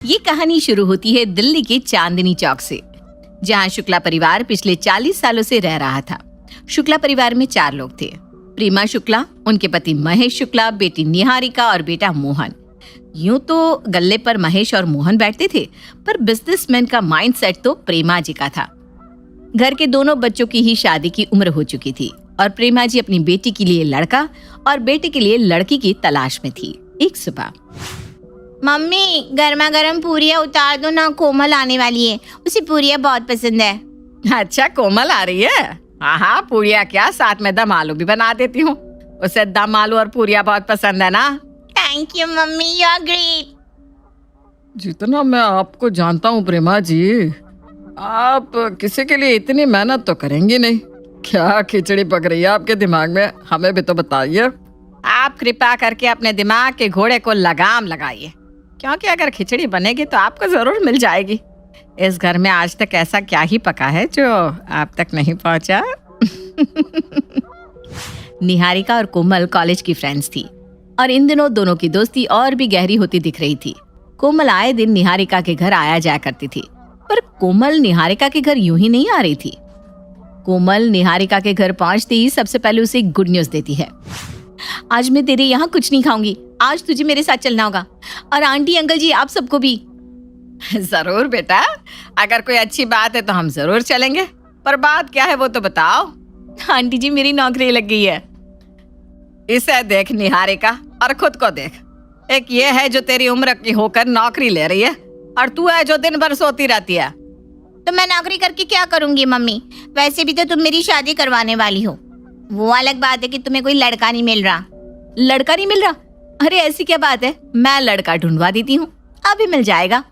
ये कहानी शुरू होती है दिल्ली के चांदनी चौक से, जहाँ शुक्ला परिवार पिछले 40 सालों से रह रहा था। शुक्ला परिवार में 4 लोग थे। प्रेमा शुक्ला, उनके पति महेश शुक्ला, बेटी निहारिका और बेटा मोहन। यूं तो गल्ले पर महेश और मोहन बैठते थे, पर बिजनेसमैन का माइंडसेट तो प्रेमा जी का था। घर के दोनों बच्चों की ही शादी की उम्र हो चुकी थी और प्रेमा जी अपनी बेटी के लिए लड़का और बेटे के लिए लड़की की तलाश में थी। एक सुबह, मम्मी गर्मा गर्म पूरियाँ उतार दो ना, कोमल आने वाली है, उसे पूरियाँ बहुत पसंद है। अच्छा कोमल आ रही है? हाँ, पूरियाँ क्या, साथ में दम आलू भी बना देती हूँ। उसे दम आलू और पूरियाँ बहुत पसंद है ना। Thank you mummy, you are great. जितना मैं आपको जानता हूँ प्रेमा जी, आप किसी के लिए इतनी मेहनत तो करेंगी नहीं। क्या खिचड़ी पक रही है आपके दिमाग में, हमें भी तो बताइए। आप कृपा करके अपने दिमाग के घोड़े को लगाम लगाइए, क्योंकि अगर खिचड़ी बनेगी तो आपको जरूर मिल जाएगी। इस घर में आज तक ऐसा क्या ही पका है जो आप तक नहीं पहुंचा। निहारिका और कोमल कॉलेज की फ्रेंड्स थी और इन दिनों दोनों की दोस्ती और भी गहरी होती दिख रही थी। कोमल आए दिन निहारिका के घर आया जाया करती थी, पर कोमल निहारिका के घर यूं ही नहीं आ रही थी। कोमल निहारिका के घर पहुंचते ही सबसे पहले उसे गुड न्यूज देती है। आज मैं तेरे यहाँ कुछ नहीं खाऊंगी, आज तुझे मेरे साथ चलना होगा, और आंटी अंकल जी आप सबको भी। जरूर बेटा, अगर कोई अच्छी बात है तो हम जरूर चलेंगे, पर बात क्या है वो तो बताओ। आंटी जी मेरी नौकरी लग गई है। इसे देख निहारिका और खुद को देख। एक ये है जो तेरी उम्र की होकर नौकरी ले रही है, और तू है जो दिन भर सोती रहती है। तो मैं नौकरी करके क्या करूंगी मम्मी? वैसे भी तो तुम मेरी शादी करवाने वाली हो। वो अलग बात है कि तुम्हें कोई लड़का नहीं मिल रहा। लड़का नहीं मिल रहा? अरे ऐसी क्या बात है, मैं लड़का ढूंढवा देती हूँ, अभी मिल जाएगा।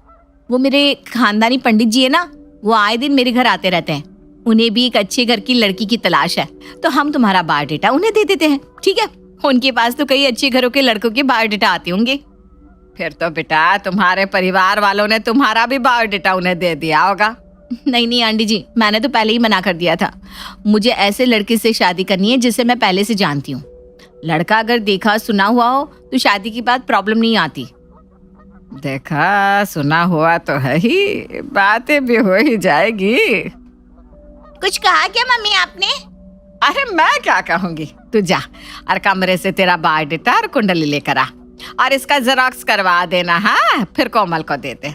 वो मेरे खानदानी पंडित जी है ना, वो आए दिन मेरे घर आते रहते हैं। उन्हें भी एक अच्छे घर की लड़की की तलाश है, तो हम तुम्हारा बायोडेटा उन्हें दे देते हैं, ठीक है? उनके पास तो कई अच्छे घरों के लड़कों के बायोडेटा आते होंगे। फिर तो बेटा तुम्हारे परिवार वालों ने तुम्हारा भी बायोडेटा उन्हें दे दिया होगा। नहीं नहीं आंटी जी, मैंने तो पहले ही मना कर दिया था। मुझे ऐसे लड़के से शादी करनी है जिसे मैं पहले से जानती हूँ। लड़का अगर देखा सुना हुआ हो तो शादी के बाद प्रॉब्लम नहीं आती। देखा सुना हुआ तो है ही, बातें भी हो ही जाएगी। कुछ कहा क्या मम्मी आपने? अरे मैं क्या कहूंगी, तू जा और कमरे से तेरा बायोडेटा और कुंडली लेकर आ, और इसका जेरॉक्स करवा देना। हाँ, फिर कोमल को देते।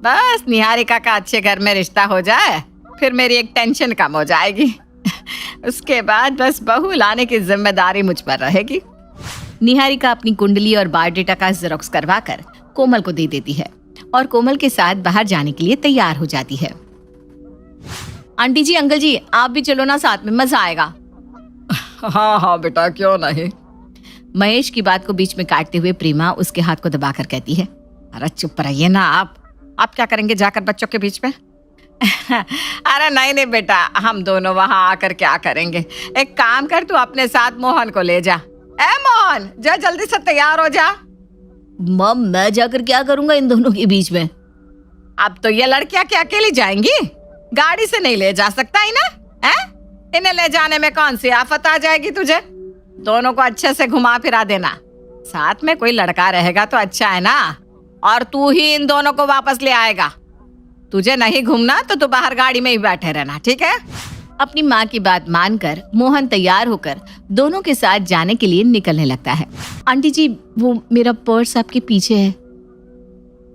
बस निहारिका का अच्छे घर में रिश्ता हो जाए, फिर मेरी एक टेंशन कम हो जाएगी। उसके बाद बस बहू लाने की जिम्मेदारी मुझ पर रहेगी। निहारिका अपनी कुंडली और बायोडेटा का जेरॉक्स करवाकर कोमल को दे देती है और कोमल के साथ बाहर जाने के लिए तैयार हो जाती है। आंटी जी अंकल जी आप भी चलो ना, साथ में मजा आएगा। हाँ हाँ बेटा, क्यों नहीं। महेश की बात को बीच में काटते हुए प्रेमा उसके हाथ को दबाकर कहती है, अरे चुप रहिए ना आप क्या करेंगे जाकर बच्चों के बीच में? अरे नहीं नहीं बेटा, हम दोनों वहां आकर क्या करेंगे। एक काम कर, तू अपने साथ मोहन को ले जा। ए मोहन, जा जल्दी से तैयार हो जा। मम मैं जाकर क्या करूंगा इन दोनों के बीच में? अब तो ये लड़कियां क्या अकेली जाएंगी? गाड़ी से नहीं ले जा सकता ही ना है? इन्हें ले जाने में कौन सी आफत आ जाएगी तुझे? दोनों को अच्छे से घुमा फिरा देना, साथ में कोई लड़का रहेगा तो अच्छा है ना, और तू ही इन दोनों को वापस ले आएगा। तुझे नहीं घूमना तो तू बाहर गाड़ी में ही बैठे रहना, ठीक है? अपनी माँ की बात मानकर मोहन तैयार होकर दोनों के साथ जाने के लिए निकलने लगता है। आंटी जी वो मेरा पर्स आपके पीछे है।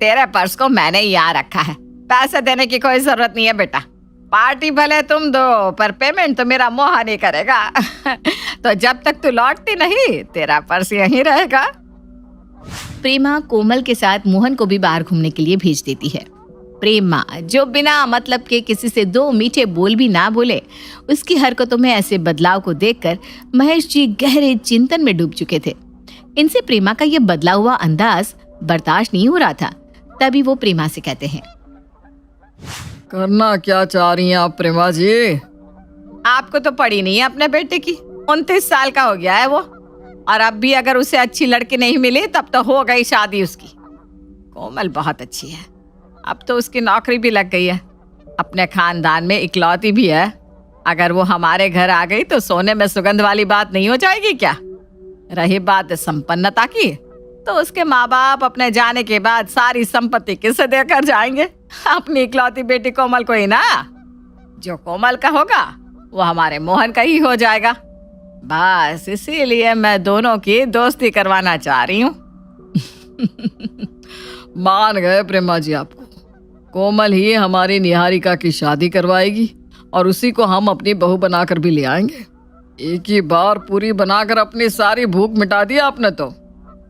तेरे पर्स को मैंने यहाँ रखा है, पैसे देने की कोई जरूरत नहीं है बेटा। पार्टी भले तुम दो, पर पेमेंट तो मेरा मोहन ही करेगा। तो जब तक तू लौटती नहीं तेरा पर्स यहीं रहेगा। प्रेमा कोमल के साथ मोहन को भी बाहर घूमने के लिए भेज देती है। प्रेमा जो बिना मतलब के किसी से 2 मीठे बोल भी ना बोले, उसकी हरकतों में ऐसे बदलाव को देखकर महेश जी गहरे चिंतन में डूब चुके थे। इनसे प्रेमा का ये बदला हुआ अंदाज बर्दाश्त नहीं हो रहा था। तभी वो प्रेमा से कहते हैं, करना क्या चाह रही हैं आप प्रेमा जी? आपको तो पड़ी नहीं है अपने बेटे की, 29 साल का हो गया है वो, और अब भी अगर उसे अच्छी लड़की नहीं मिली तब तो हो गई शादी उसकी। कोमल बहुत अच्छी है, अब तो उसकी नौकरी भी लग गई है, अपने खानदान में इकलौती भी है। अगर वो हमारे घर आ गई तो सोने में सुगंध वाली बात नहीं हो जाएगी क्या? रही बात संपन्नता की, तो उसके माँ बाप अपने जाने के बाद सारी संपत्ति किसे देकर जाएंगे? अपनी इकलौती बेटी कोमल को ही ना। जो कोमल का होगा वो हमारे मोहन का ही हो जाएगा। बस इसीलिए मैं दोनों की दोस्ती करवाना चाह रही हूँ। मान गए प्रेमा जी आपको। कोमल ही हमारी निहारिका की शादी करवाएगी और उसी को हम अपनी बहू बनाकर भी ले आएंगे। एक ही बार पूरी बनाकर अपनी सारी भूख मिटा दी आपने तो।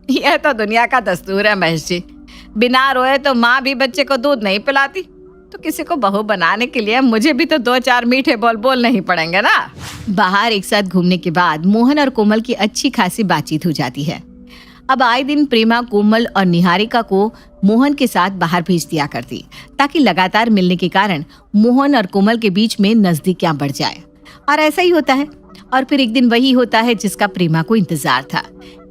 यह तो दुनिया का दस्तूर है महेश जी। बिना रोए तो माँ भी बच्चे को दूध नहीं पिलाती, तो किसी को बहू बनाने के लिए मुझे भी तो 2-4 मीठे बोल बोलने ही पड़ेंगे ना। बाहर एक साथ घूमने के बाद मोहन और कोमल की अच्छी खासी बातचीत हो जाती है। अब आए दिन प्रेमा कोमल और निहारिका को मोहन के साथ बाहर भेज दिया करती, ताकि लगातार मिलने के कारण मोहन और कोमल के बीच में नजदीकियां बढ़ जाए। और ऐसा ही होता है। और फिर एक दिन वही होता है जिसका प्रेमा को इंतजार था।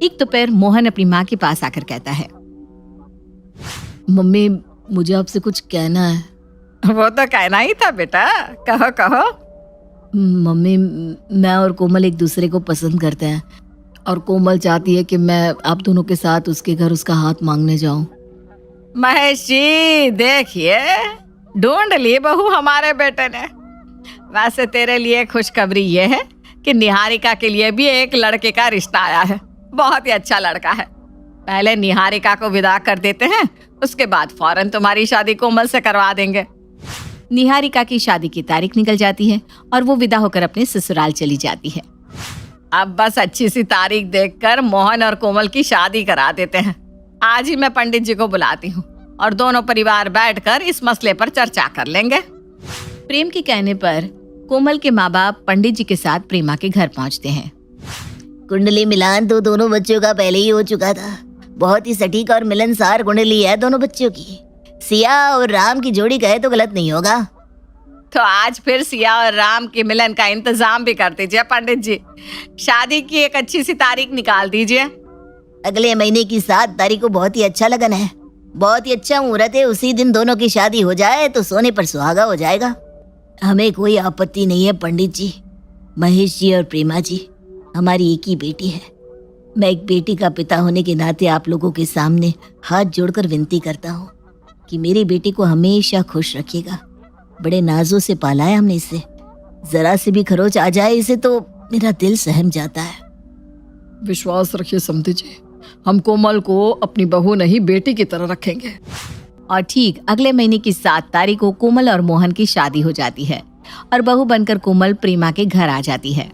एक दोपहर मोहन अपनी माँ के पास आकर कहता है, मम्मी मुझे आपसे कुछ कहना है। वो तो कहना ही था बेटा, कहो कहो। मम्मी मैं और कोमल एक दूसरे को पसंद करते हैं और कोमल चाहती है कि मैं आप दोनों के साथ उसके घर उसका हाथ मांगने जाऊं। महेश जी देखिए, ढूंढ ली बहू हमारे बेटे ने। वैसे तेरे लिए खुशखबरी ये है कि निहारिका के लिए भी एक लड़के का रिश्ता आया है। बहुत ही अच्छा लड़का है। पहले निहारिका को विदा कर देते हैं, उसके बाद फौरन तुम्हारी शादी कोमल से करवा देंगे। निहारिका की शादी की तारीख निकल जाती है और वो विदा होकर अपने ससुराल चली जाती है। अब बस अच्छी सी तारीख देखकर मोहन और कोमल की शादी करा देते हैं। आज ही मैं पंडित जी को बुलाती हूँ और दोनों परिवार बैठकर इस मसले पर चर्चा कर लेंगे। प्रेम के कहने पर कोमल के माँ बाप पंडित जी के साथ प्रेमा के घर पहुँचते हैं। कुंडली मिलान तो दोनों बच्चों का पहले ही हो चुका था। बहुत ही सटीक और मिलनसार कुंडली है दोनों बच्चों की। सिया और राम की जोड़ी कहे तो गलत नहीं होगा। तो आज फिर सिया और राम के मिलन का इंतजाम भी कर दीजिए पंडित जी। शादी की एक अच्छी सी तारीख निकाल दीजिए। अगले महीने की 7 तारीख को बहुत ही अच्छा लगन है। बहुत ही अच्छा मुहूर्त है। उसी दिन दोनों की शादी हो जाए तो सोने पर सुहागा हो जाएगा। हमें कोई आपत्ति नहीं है पंडित जी। महेश जी और प्रेमा जी हमारी एक ही बेटी है। मैं एक बेटी का पिता होने के नाते आप लोगों के सामने हाथ जोड़कर विनती करता हूँ कि मेरी बेटी को हमेशा खुश रखिएगा। बड़े नाजों से पाला है हमने इसे। जरा से भी खरोच आ जाए इसे तो मेरा दिल सहम जाता है। विश्वास रखिए समधी जी, हम कोमल को अपनी बहू नहीं बेटी की तरह रखेंगे। और ठीक अगले महीने की 7 तारीख को कोमल और मोहन की शादी हो जाती है और बहू बनकर कोमल प्रेमा के घर आ जाती है।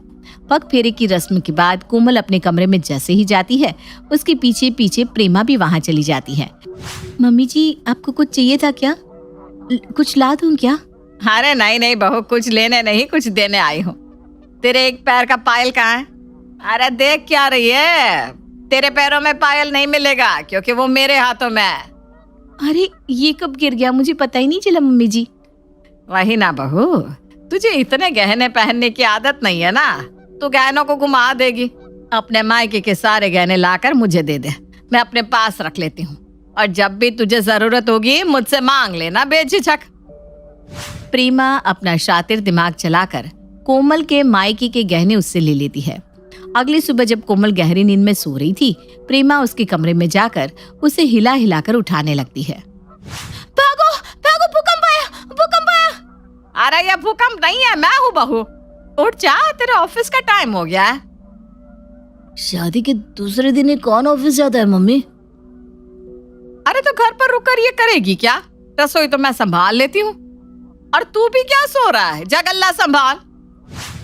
पग फेरे की रस्म के बाद कोमल अपने कमरे में जैसे ही जाती है, उसके पीछे पीछे प्रेमा भी वहाँ चली जाती है। मम्मी जी आपको कुछ चाहिए था क्या? कुछ ला दूं क्या? अरे नहीं नहीं बहू, कुछ लेने नहीं कुछ देने आई हूँ। तेरे एक पैर का पायल कहाँ है? अरे देख क्या रही है, तेरे पैरों में पायल नहीं मिलेगा क्योंकि वो मेरे हाथों में है। अरे ये कब गिर गया, मुझे पता ही नहीं चला मम्मी जी। वही ना बहू, तुझे इतने गहने पहनने की आदत नहीं है ना, तो गहनों को घुमा देगी। अपने मायके के सारे गहने लाकर मुझे दे दे, मैं अपने पास रख लेती हूँ और जब भी तुझे जरूरत होगी मुझसे मांग लेना बेझिझक। प्रेमा अपना शातिर दिमाग चलाकर कोमल के मायके के गहने उससे ले लेती है। अगली सुबह जब कोमल गहरी नींद में सो रही थी, प्रेमा उसके कमरे में जाकर उसे हिला हिलाकर उठाने लगती है। भागो भागो, भूकंप आया, भूकंप आया। अरे ये भूकंप नहीं है, मैं हूँ बहू। उठ जा, तेरे ऑफिस का टाइम हो गया है। शादी के दूसरे दिन ही कौन ऑफिस जाता है मम्मी? अरे तो घर पर रुककर ये करेगी क्या? रसोई तो मैं संभाल लेती हूँ। और तू भी क्या सो रहा है, जा गल्ला संभाल।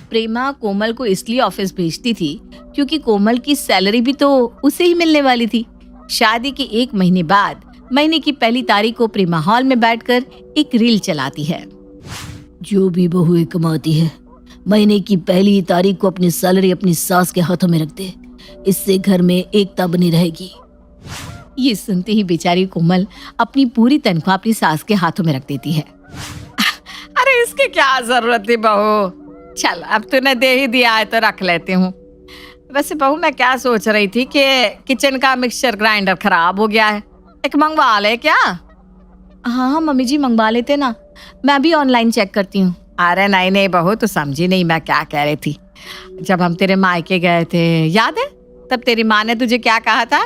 प्रेमा कोमल को इसलिए ऑफिस भेजती थी क्योंकि कोमल की सैलरी भी तो उसे ही मिलने वाली थी। शादी के 1 महीने बाद महीने की पहली तारीख को प्रेमा हॉल में बैठकर एक रील चलाती है। जो भी बहुएं कमाती है महीने की पहली तारीख को अपनी सैलरी अपनी सास के हाथों में रख दे, इससे घर में एकता बनी रहेगी। ये सुनते ही बेचारी कोमल अपनी पूरी तनख्वाह अपनी सास के हाथों में रख देती है। अरे इसकी क्या जरूरत थी बहू, चल अब तूने दे ही दिया है तो रख लेती हूँ। वैसे बहू मैं क्या सोच रही थी कि किचन का मिक्सचर ग्राइंडर खराब हो गया है, एक मंगवा ले क्या? हाँ मम्मी जी मंगवा लेते ना, मैं अभी ऑनलाइन चेक करती हूँ। अरे नहीं नहीं बहू, तू समझी नहीं मैं क्या कह रही थी। जब हम तेरे मायके गए थे याद है, तब तेरी माँ ने तुझे क्या कहा था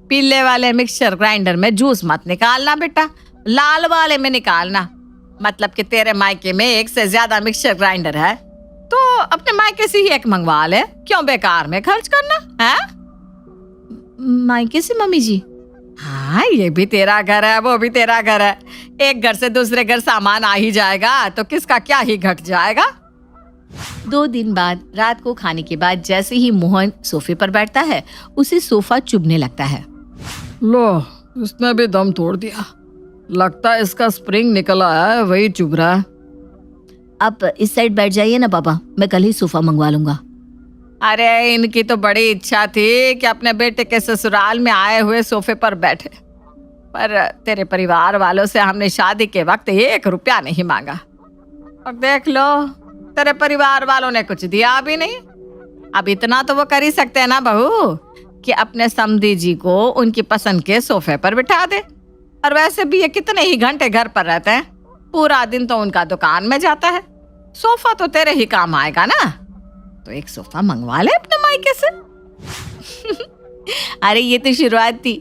पीले वाले मिक्सचर ग्राइंडर में जूस मत निकालना बेटा, लाल वाले में निकालना। मतलब कि तेरे मायके में एक से ज्यादा मिक्सचर ग्राइंडर है तो अपने मायके से ही एक मंगवा ले, क्यों बेकार में खर्च करना है? मायके से मम्मी जी? हाँ, ये भी तेरा घर है, वो भी तेरा घर है। एक घर से दूसरे घर सामान आ ही जाएगा तो किसका क्या ही घट जाएगा। 2 दिन बाद रात को खाने के बाद जैसे ही मोहन सोफे पर बैठता है उसे सोफा चुभने लगता है। लो, इसने भी दम तोड़ दिया। लगता है इसका स्प्रिंग निकल आया है, वही चुभ रहा है। आप इस साइड बैठ जाइए ना पापा, मैं कल ही सोफा मंगवा लूंगा। अरे इनकी तो बड़ी इच्छा थी कि अपने बेटे के ससुराल में आए हुए सोफे पर बैठे, पर तेरे परिवार वालों से हमने शादी के वक्त 1 रुपया नहीं मांगा। और देख लो, तेरे परिवार वालों ने कुछ दिया भी नहीं। अब इतना तो वो कर ही सकते हैं ना बहू, कि अपने समधी जी को उनकी पसंद के सोफे पर बिठा दे। और वैसे भी ये कितने ही घंटे घर पर रहते हैं, पूरा दिन तो उनका दुकान में जाता है। सोफा तो तेरे ही काम आएगा ना, तो एक सोफा मंगवा ले अपने मायके से। अरे ये तो शुरुआत थी।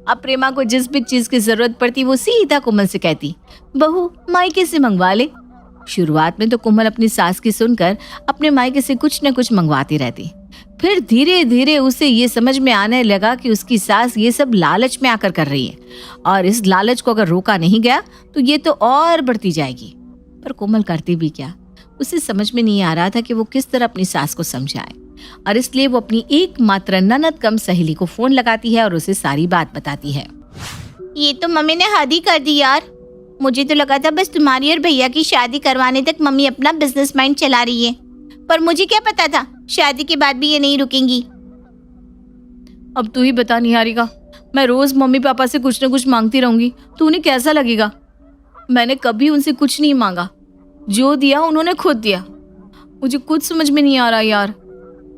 अब प्रेमा को जिस भी चीज की जरूरत पड़ती वो सीधा कोमल से कहती, बहू मायके से मंगवा ले। शुरुआत में तो कोमल अपनी सास की सुनकर अपने मायके से कुछ न कुछ मंगवाती रहती। फिर धीरे धीरे उसे ये समझ में आने लगा कि उसकी सास ये सब लालच में आकर कर रही है, और इस लालच को अगर रोका नहीं गया तो ये तो और बढ़ती जाएगी। पर कोमल करती भी क्या, उसे समझ में नहीं आ रहा था कि वो किस तरह अपनी सास को समझाए, और इसलिए वो अपनी एकमात्र ननद कम सहेली को फोन लगाती है और उसे सारी बात बताती है। ये तो मम्मी ने हद ही कर दी यार। मुझे तो लगा था बस तुम्हारी और भैया की शादी करवाने तक मम्मी अपना बिजनेस माइंड चला रही है, पर मुझे क्या पता था शादी के बाद भी ये नहीं रुकेंगी। अब तू ही बता निहारिका, मैं रोज मम्मी पापा से कुछ न कुछ मांगती रहूंगी तो उन्हें कैसा लगेगा? मैंने कभी उनसे कुछ नहीं मांगा, जो दिया उन्होंने खुद दिया। मुझे कुछ समझ में नहीं आ रहा यार।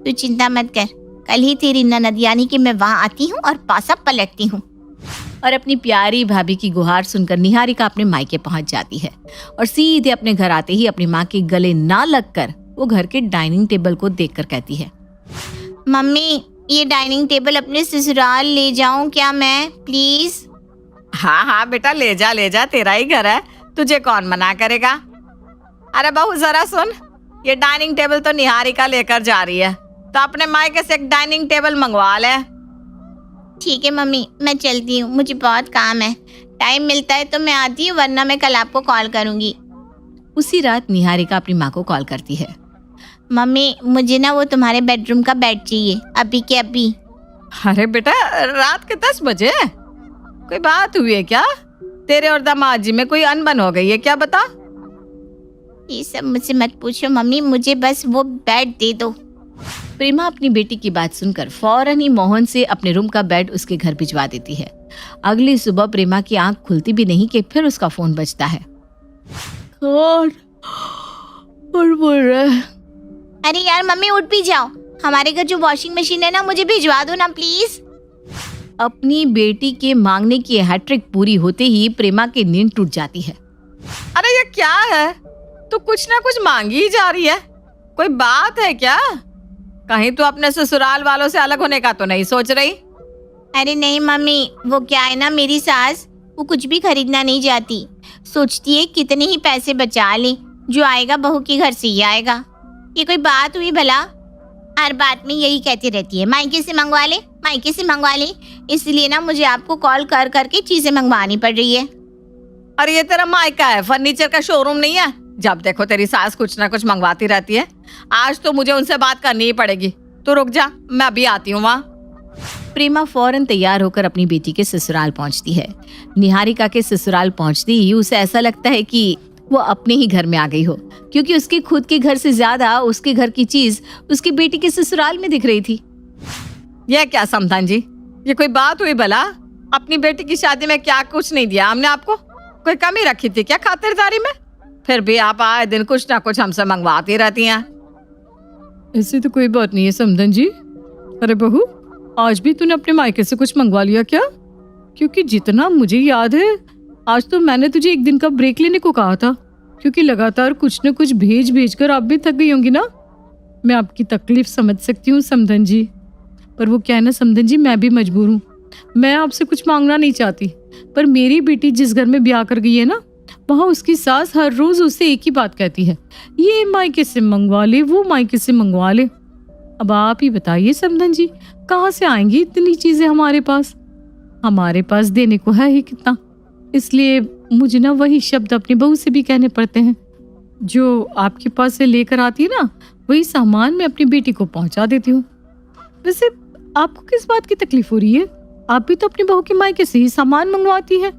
तू चिंता मत कर, कल ही तेरी ननद यानी कि मैं वहाँ आती हूँ और पासा पलटती हूँ। और अपनी प्यारी भाभी की गुहार सुनकर निहारिका अपने मायके पहुंच जाती है और सीधे अपने घर आते ही अपनी माँ के गले ना लगकर वो घर के डाइनिंग टेबल को देखकर कहती है, मम्मी ये डाइनिंग टेबल अपने ससुराल ले जाऊं क्या मैं, प्लीज? हाँ हाँ बेटा, ले जा, तेरा ही घर है, तुझे कौन मना करेगा। अरे बहू जरा सुन, ये डाइनिंग टेबल तो निहारिका लेकर जा रही है, तो अपने मायके से एक डाइनिंग टेबल मंगवा ले। ठीक है मम्मी, मैं चलती हूँ, मुझे बहुत काम है। टाइम मिलता है तो मैं आती हूँ, वरना मैं कल आपको कॉल करूँगी। उसी रात निहारिका अपनी माँ को कॉल करती है। मम्मी मुझे ना वो तुम्हारे बेडरूम का बेड चाहिए, अभी के अभी। अरे बेटा, रात के 10 बजे कोई बात हुई है क्या? तेरे और दामाद जी में कोई अनबन हो गई है क्या? बता। ये सब मुझसे मत पूछो मम्मी, मुझे बस वो बेड दे दो। प्रेमा अपनी बेटी की बात सुनकर फौरन ही मोहन से अपने रूम का बेड उसके घर भिजवा देती है। अगली सुबह प्रेमा की आंख खुलती भी नहीं कि फिर उसका फोन बजता है। कौन बोल रहा है? अरे यार मम्मी उठ भी जाओ, हमारे घर जो वॉशिंग मशीन है ना, मुझे भिजवा दो ना प्लीज। अपनी बेटी के मांगने की हैट्रिक पूरी होते ही प्रेमा की नींद टूट जाती है। अरे ये क्या है, तू कुछ ना कुछ मांगी ही जा रही है, कोई बात है क्या? कहीं तू अपने ससुराल वालों से अलग होने का तो नहीं सोच रही? अरे नहीं मम्मी, वो क्या है ना, मेरी सास वो कुछ भी खरीदना नहीं चाहती, सोचती है कितने ही पैसे बचा ले, जो आएगा बहू के घर से ही आएगा। ये कोई बात हुई भला? हर बात में यही कहती रहती है, मायके से मंगवा ले, मायके से मंगवा ले। इसलिए ना मुझे आपको कॉल कर करके चीजें मंगवानी पड़ रही है। अरे ये तेरा मायका है, फर्नीचर का शोरूम नहीं है। जब देखो तेरी सास कुछ ना कुछ मंगवाती रहती है। आज तो मुझे उनसे बात करनी ही पड़ेगी, तो रुक जा, मैं अभी आती हूँ वहाँ। प्रेमा फौरन तैयार होकर अपनी बेटी के ससुराल पहुंचती है। निहारिका के ससुराल पहुंचते ही उसे ऐसा लगता है कि वो अपने ही घर में आ गई हो, क्योंकि उसके खुद के घर से ज्यादा उसके घर की चीज उसकी बेटी के ससुराल में दिख रही थी। यह क्या समधन जी, ये कोई बात हुई भला? अपनी बेटी की शादी में क्या कुछ नहीं दिया हमने आपको? कोई कमी रखी थी क्या खातिरदारी में? फिर भी आप आए दिन कुछ ना कुछ हमसे मंगवाती रहती हैं। ऐसी तो कोई बात नहीं है समधन जी। अरे बहू, आज भी तूने अपने मायके से कुछ मंगवा लिया क्या? क्योंकि जितना मुझे याद है आज तो मैंने तुझे एक दिन का ब्रेक लेने को कहा था, क्योंकि लगातार कुछ न कुछ भेज भेज कर आप भी थक गई होंगी ना। मैं आपकी तकलीफ समझ सकती हूँ समधन जी, पर वो क्या है ना समधन जी, मैं भी मजबूर हूँ। मैं आपसे कुछ मांगना नहीं चाहती, पर मेरी बेटी जिस घर में ब्याह कर गई है ना, वहाँ उसकी सास हर रोज उससे एक ही बात कहती है, ये मायके से मंगवा ले, वो मायके से मंगवा ले। अब आप ही बताइए समधन जी, कहाँ से आएंगी इतनी चीजें हमारे पास? हमारे पास देने को है ही कितना, इसलिए मुझे ना वही शब्द अपनी बहू से भी कहने पड़ते हैं। जो आपके पास से लेकर आती है ना, वही सामान मैं अपनी बेटी को पहुंचा देती हूँ। वैसे आपको किस बात की तकलीफ हो रही है? आप भी तो अपनी बहू के मायके से ही सामान मंगवाती है।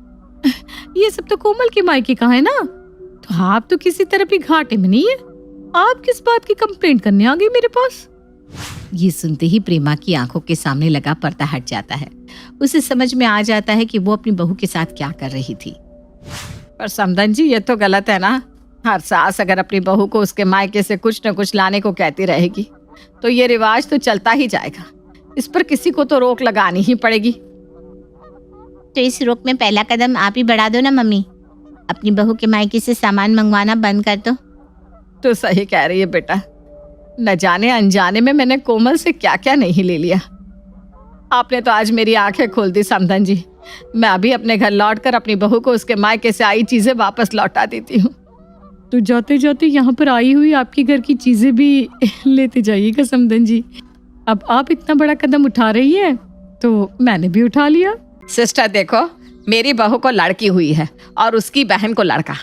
ये सब तो कोमल के मायके का है ना, तो आप तो किसी तरह भी घाटे में नहीं है। आप किस बात की कंप्लेंट करने आ गई मेरे पास? ये सुनते ही प्रेमा की आंखों के सामने लगा पर्दा हट जाता है। उसे समझ में आ जाता है कि वो अपनी बहू के साथ क्या कर रही थी। पर समधन जी, ये तो गलत है ना। हर सास अगर अपनी बहू को उसके मायके से कुछ न कुछ लाने को कहती रहेगी तो ये रिवाज तो चलता ही जाएगा। इस पर किसी को तो रोक लगानी ही पड़ेगी। तो इस रोक में पहला कदम आप ही बढ़ा दो ना मम्मी। अपनी बहू के मायके से सामान मंगवाना बंद कर दो। तो सही कह रही है बेटा, न जाने अनजाने में मैंने कोमल से क्या क्या नहीं ले लिया। आपने तो आज मेरी आंखें खोल दी समधन जी। मैं अभी अपने घर लौटकर अपनी बहू को उसके मायके से आई चीजें वापस लौटा देती हूँ। तो जाते जाते यहाँ पर आई हुई आपके घर की चीजें भी लेते जाइएगा समधन जी। अब आप इतना बड़ा कदम उठा रही है तो मैंने भी उठा लिया। सिस्टर देखो, मेरी बहू को लड़की हुई है और उसकी बहन को लड़का।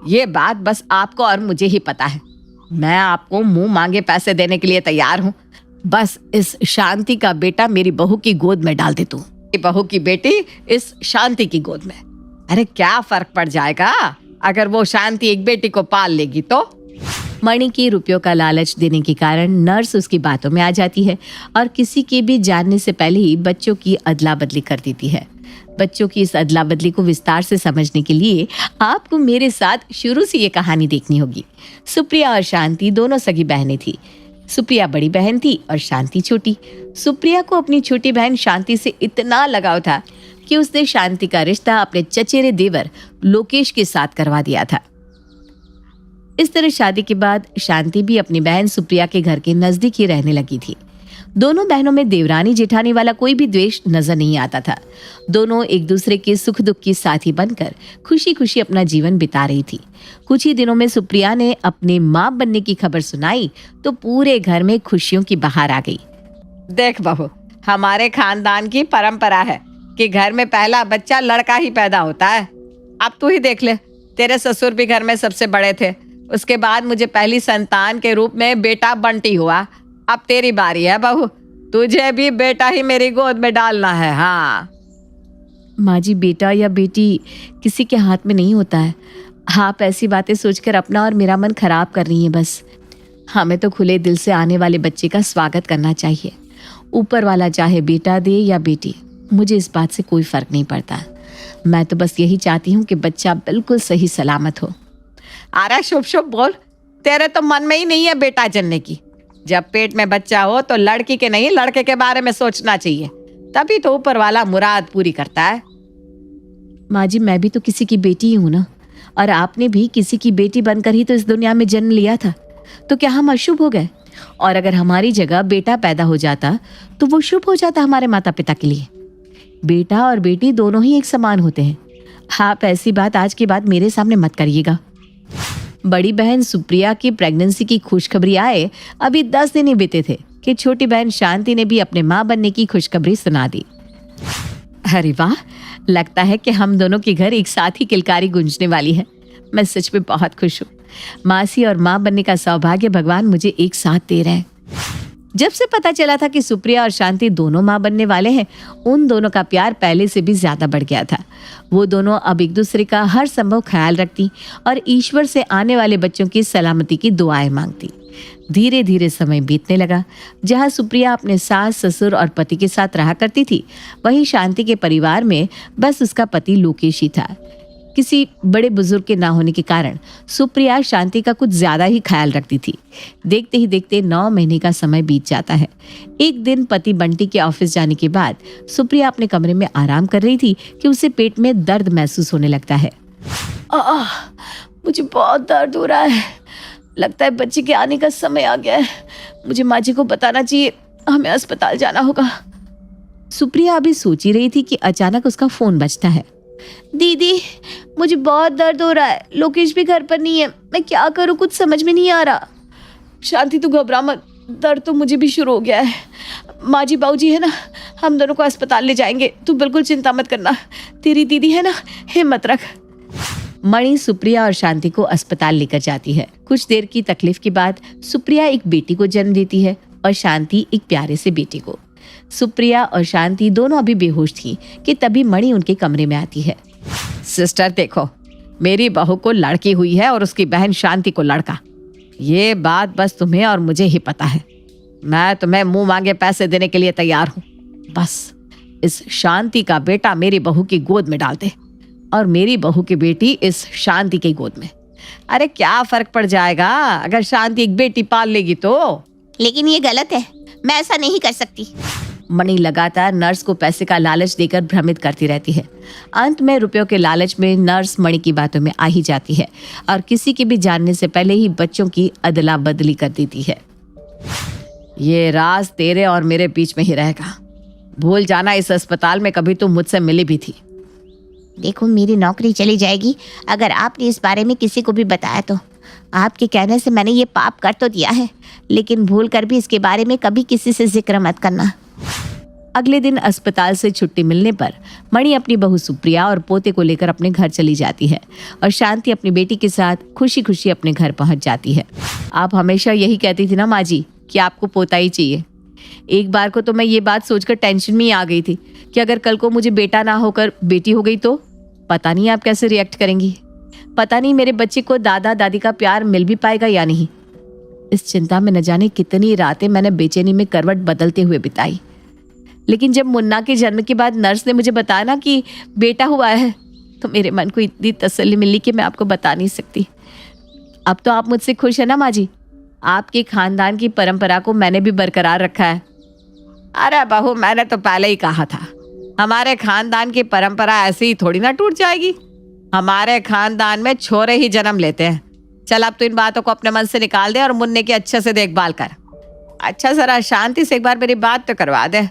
ये बात बस आपको और मुझे ही पता है। मैं आपको मुंह मांगे पैसे देने के लिए तैयार हूँ। बस इस शांति का बेटा मेरी बहू की गोद में डाल दे तू। बहू की बेटी इस शांति की गोद में। अरे क्या फर्क पड़ जाएगा अगर वो शांति एक बेटी को पाल लेगी तो। मणि की रुपयों का लालच देने के कारण नर्स उसकी बातों में आ जाती है और किसी के भी जानने से पहले ही बच्चों की अदला बदली कर देती है। बच्चों की इस अदला बदली को विस्तार से समझने के लिए आपको मेरे साथ शुरू से ये कहानी देखनी होगी। सुप्रिया और शांति दोनों सगी बहनें थी। सुप्रिया बड़ी बहन थी और शांति छोटी। सुप्रिया को अपनी छोटी बहन शांति से इतना लगाव था कि उसने शांति का रिश्ता अपने चचेरे देवर लोकेश के साथ करवा दिया था। इस तरह शादी के बाद शांति भी अपनी बहन सुप्रिया के घर के नजदीक ही रहने लगी थी। दोनों बहनों में देवरानी जेठानी वाला कोई भी द्वेष नजर नहीं आता था। दोनों एक दूसरे के सुख दुख की साथी बनकर खुशी खुशी अपना जीवन बिता रही थी। कुछ ही दिनों में सुप्रिया ने अपने माँ बनने की खबर सुनाई तो पूरे घर में खुशियों की बहार आ गई। देख बहू, हमारे खानदान की परंपरा है कि घर में पहला बच्चा लड़का ही पैदा होता है। अब तू ही देख ले, तेरे ससुर भी घर में सबसे बड़े थे। उसके बाद मुझे पहली संतान के रूप में बेटा बंटी हुआ। अब तेरी बारी है बहू, तुझे भी बेटा ही मेरी गोद में डालना है। हाँ माँ जी, बेटा या बेटी किसी के हाथ में नहीं होता है। आप ऐसी बातें सोचकर अपना और मेरा मन खराब कर रही हैं। बस हमें तो खुले दिल से आने वाले बच्चे का स्वागत करना चाहिए। ऊपर वाला चाहे बेटा दे या बेटी, मुझे इस बात से कोई फर्क नहीं पड़ता। मैं तो बस यही चाहती हूँ कि बच्चा बिल्कुल सही सलामत हो। अरे शुभ शुभ बोल, तेरे तो मन में ही नहीं है बेटा जनने की। जब पेट में बच्चा हो तो लड़की के नहीं लड़के के बारे में सोचना चाहिए, तभी तो ऊपर वाला मुराद पूरी करता है। माँ जी, मैं भी तो किसी की बेटी ही हूँ ना, और आपने भी किसी की बेटी बनकर ही तो इस दुनिया में जन्म लिया था। तो क्या हम अशुभ हो गए? और अगर हमारी जगह बेटा पैदा हो जाता तो वो शुभ हो जाता हमारे माता पिता के लिए। बेटा और बेटी दोनों ही एक समान होते हैं। आप ऐसी बात आज के बाद मेरे सामने मत करिएगा। बड़ी बहन सुप्रिया की प्रेगनेंसी की खुशखबरी आए अभी 10 दिन ही बीते थे कि छोटी बहन शांति ने भी अपने माँ बनने की खुशखबरी सुना दी। अरे वाह, लगता है कि हम दोनों के घर एक साथ ही किलकारी गूंजने वाली है। मैं सच में बहुत खुश हूँ। मासी और माँ बनने का सौभाग्य भगवान मुझे एक साथ दे रहे हैं। जब से पता चला था कि सुप्रिया और शांति दोनों माँ बनने वाले हैं, उन दोनों का प्यार पहले से भी ज्यादा बढ़ गया था। वो दोनों अब एक दूसरे का हर संभव ख्याल रखती और ईश्वर से आने वाले बच्चों की सलामती की दुआएं मांगती। धीरे धीरे समय बीतने लगा। जहाँ सुप्रिया अपने सास ससुर और पति के साथ रहा करती थी, वहीं शांति के परिवार में बस उसका पति लोकेश ही था। किसी बड़े बुजुर्ग के ना होने के कारण सुप्रिया शांति का कुछ ज्यादा ही ख्याल रखती थी। देखते ही देखते 9 महीने का समय बीत जाता है। एक दिन पति बंटी के ऑफिस जाने के बाद सुप्रिया अपने कमरे में आराम कर रही थी कि उसे पेट में दर्द महसूस होने लगता है। मुझे बहुत दर्द हो रहा है। लगता है बच्चे के आने का समय आ गया है। मुझे माँ जी को बताना चाहिए, हमें अस्पताल जाना होगा। सुप्रिया अभी सोच ही रही थी कि अचानक उसका फोन बजता है। दीदी, मुझे बहुत दर्द हो रहा है। लोकेश भी घर पर नहीं है। मैं क्या करूं, कुछ समझ में नहीं आ रहा। शांति, तू घबरा मत, दर्द तो मुझे भी शुरू हो गया है। माँ जी बाबू जी है ना, हम दोनों को अस्पताल ले जाएंगे। तू बिल्कुल चिंता मत करना। तेरी दीदी है ना, हिम्मत रख। मणि सुप्रिया और शांति को अस्पताल लेकर जाती है। कुछ देर की तकलीफ के बाद सुप्रिया एक बेटी को जन्म देती है और शांति एक प्यारे से बेटे को। सुप्रिया और शांति दोनों अभी बेहोश थी कि तभी मणि उनके कमरे में आती है। सिस्टर देखो, मेरी बहू को लड़की हुई है और उसकी बहन शांति को लड़का। ये बात बस तुम्हें और मुझे ही पता है। मैं तुम्हें मुंह मांगे पैसे देने के लिए तैयार हूँ। बस इस शांति का बेटा मेरी बहू की गोद में डाल दे और मेरी बहू की बेटी इस शांति की गोद में। अरे क्या फर्क पड़ जाएगा अगर शांति एक बेटी पाल लेगी तो। लेकिन ये गलत है, मैं ऐसा नहीं कर सकती। मणि लगातार नर्स को पैसे का लालच देकर भ्रमित करती रहती है। अंत में रुपयों के लालच में नर्स मणि की बातों में आ ही जाती है और किसी के भी जानने से पहले ही बच्चों की अदला बदली कर देती है। ये राज तेरे और मेरे बीच में ही रहेगा। भूल जाना, इस अस्पताल में कभी तुम मुझसे मिली भी थी। देखो, मेरी नौकरी चली जाएगी अगर आपने इस बारे में किसी को भी बताया तो। आपके कहने से मैंने ये पाप कर तो दिया है, लेकिन भूल कर भी इसके बारे में कभी किसी से जिक्र मत करना। अगले दिन अस्पताल से छुट्टी मिलने पर मणि अपनी बहू सुप्रिया और पोते को लेकर अपने घर चली जाती है और शांति अपनी बेटी के साथ खुशी खुशी अपने घर पहुंच जाती है। आप हमेशा यही कहती थी ना माँ जी कि आपको पोता ही चाहिए। एक बार को तो मैं ये बात सोचकर टेंशन में ही आ गई थी कि अगर कल को मुझे बेटा ना होकर बेटी हो गई तो पता नहीं आप कैसे रिएक्ट करेंगी। पता नहीं मेरे बच्चे को दादा दादी का प्यार मिल भी पाएगा या नहीं। इस चिंता में न जाने कितनी रातें मैंने बेचैनी में करवट बदलते हुए बिताई। लेकिन जब मुन्ना के जन्म के बाद नर्स ने मुझे बताया ना कि बेटा हुआ है तो मेरे मन को इतनी तसल्ली मिली कि मैं आपको बता नहीं सकती। अब तो आप मुझसे खुश है ना माँ जी? आपके खानदान की परंपरा को मैंने भी बरकरार रखा है। अरे बहू, मैंने तो पहले ही कहा था, हमारे खानदान की परंपरा ऐसे ही थोड़ी ना टूट जाएगी। हमारे खानदान में छोरे ही जन्म लेते हैं। चल अब तो इन बातों को अपने मन से निकाल दे और मुन्ने की अच्छे से देखभाल कर। अच्छा, जरा शांति से एक बार मेरी बात तो करवा दे।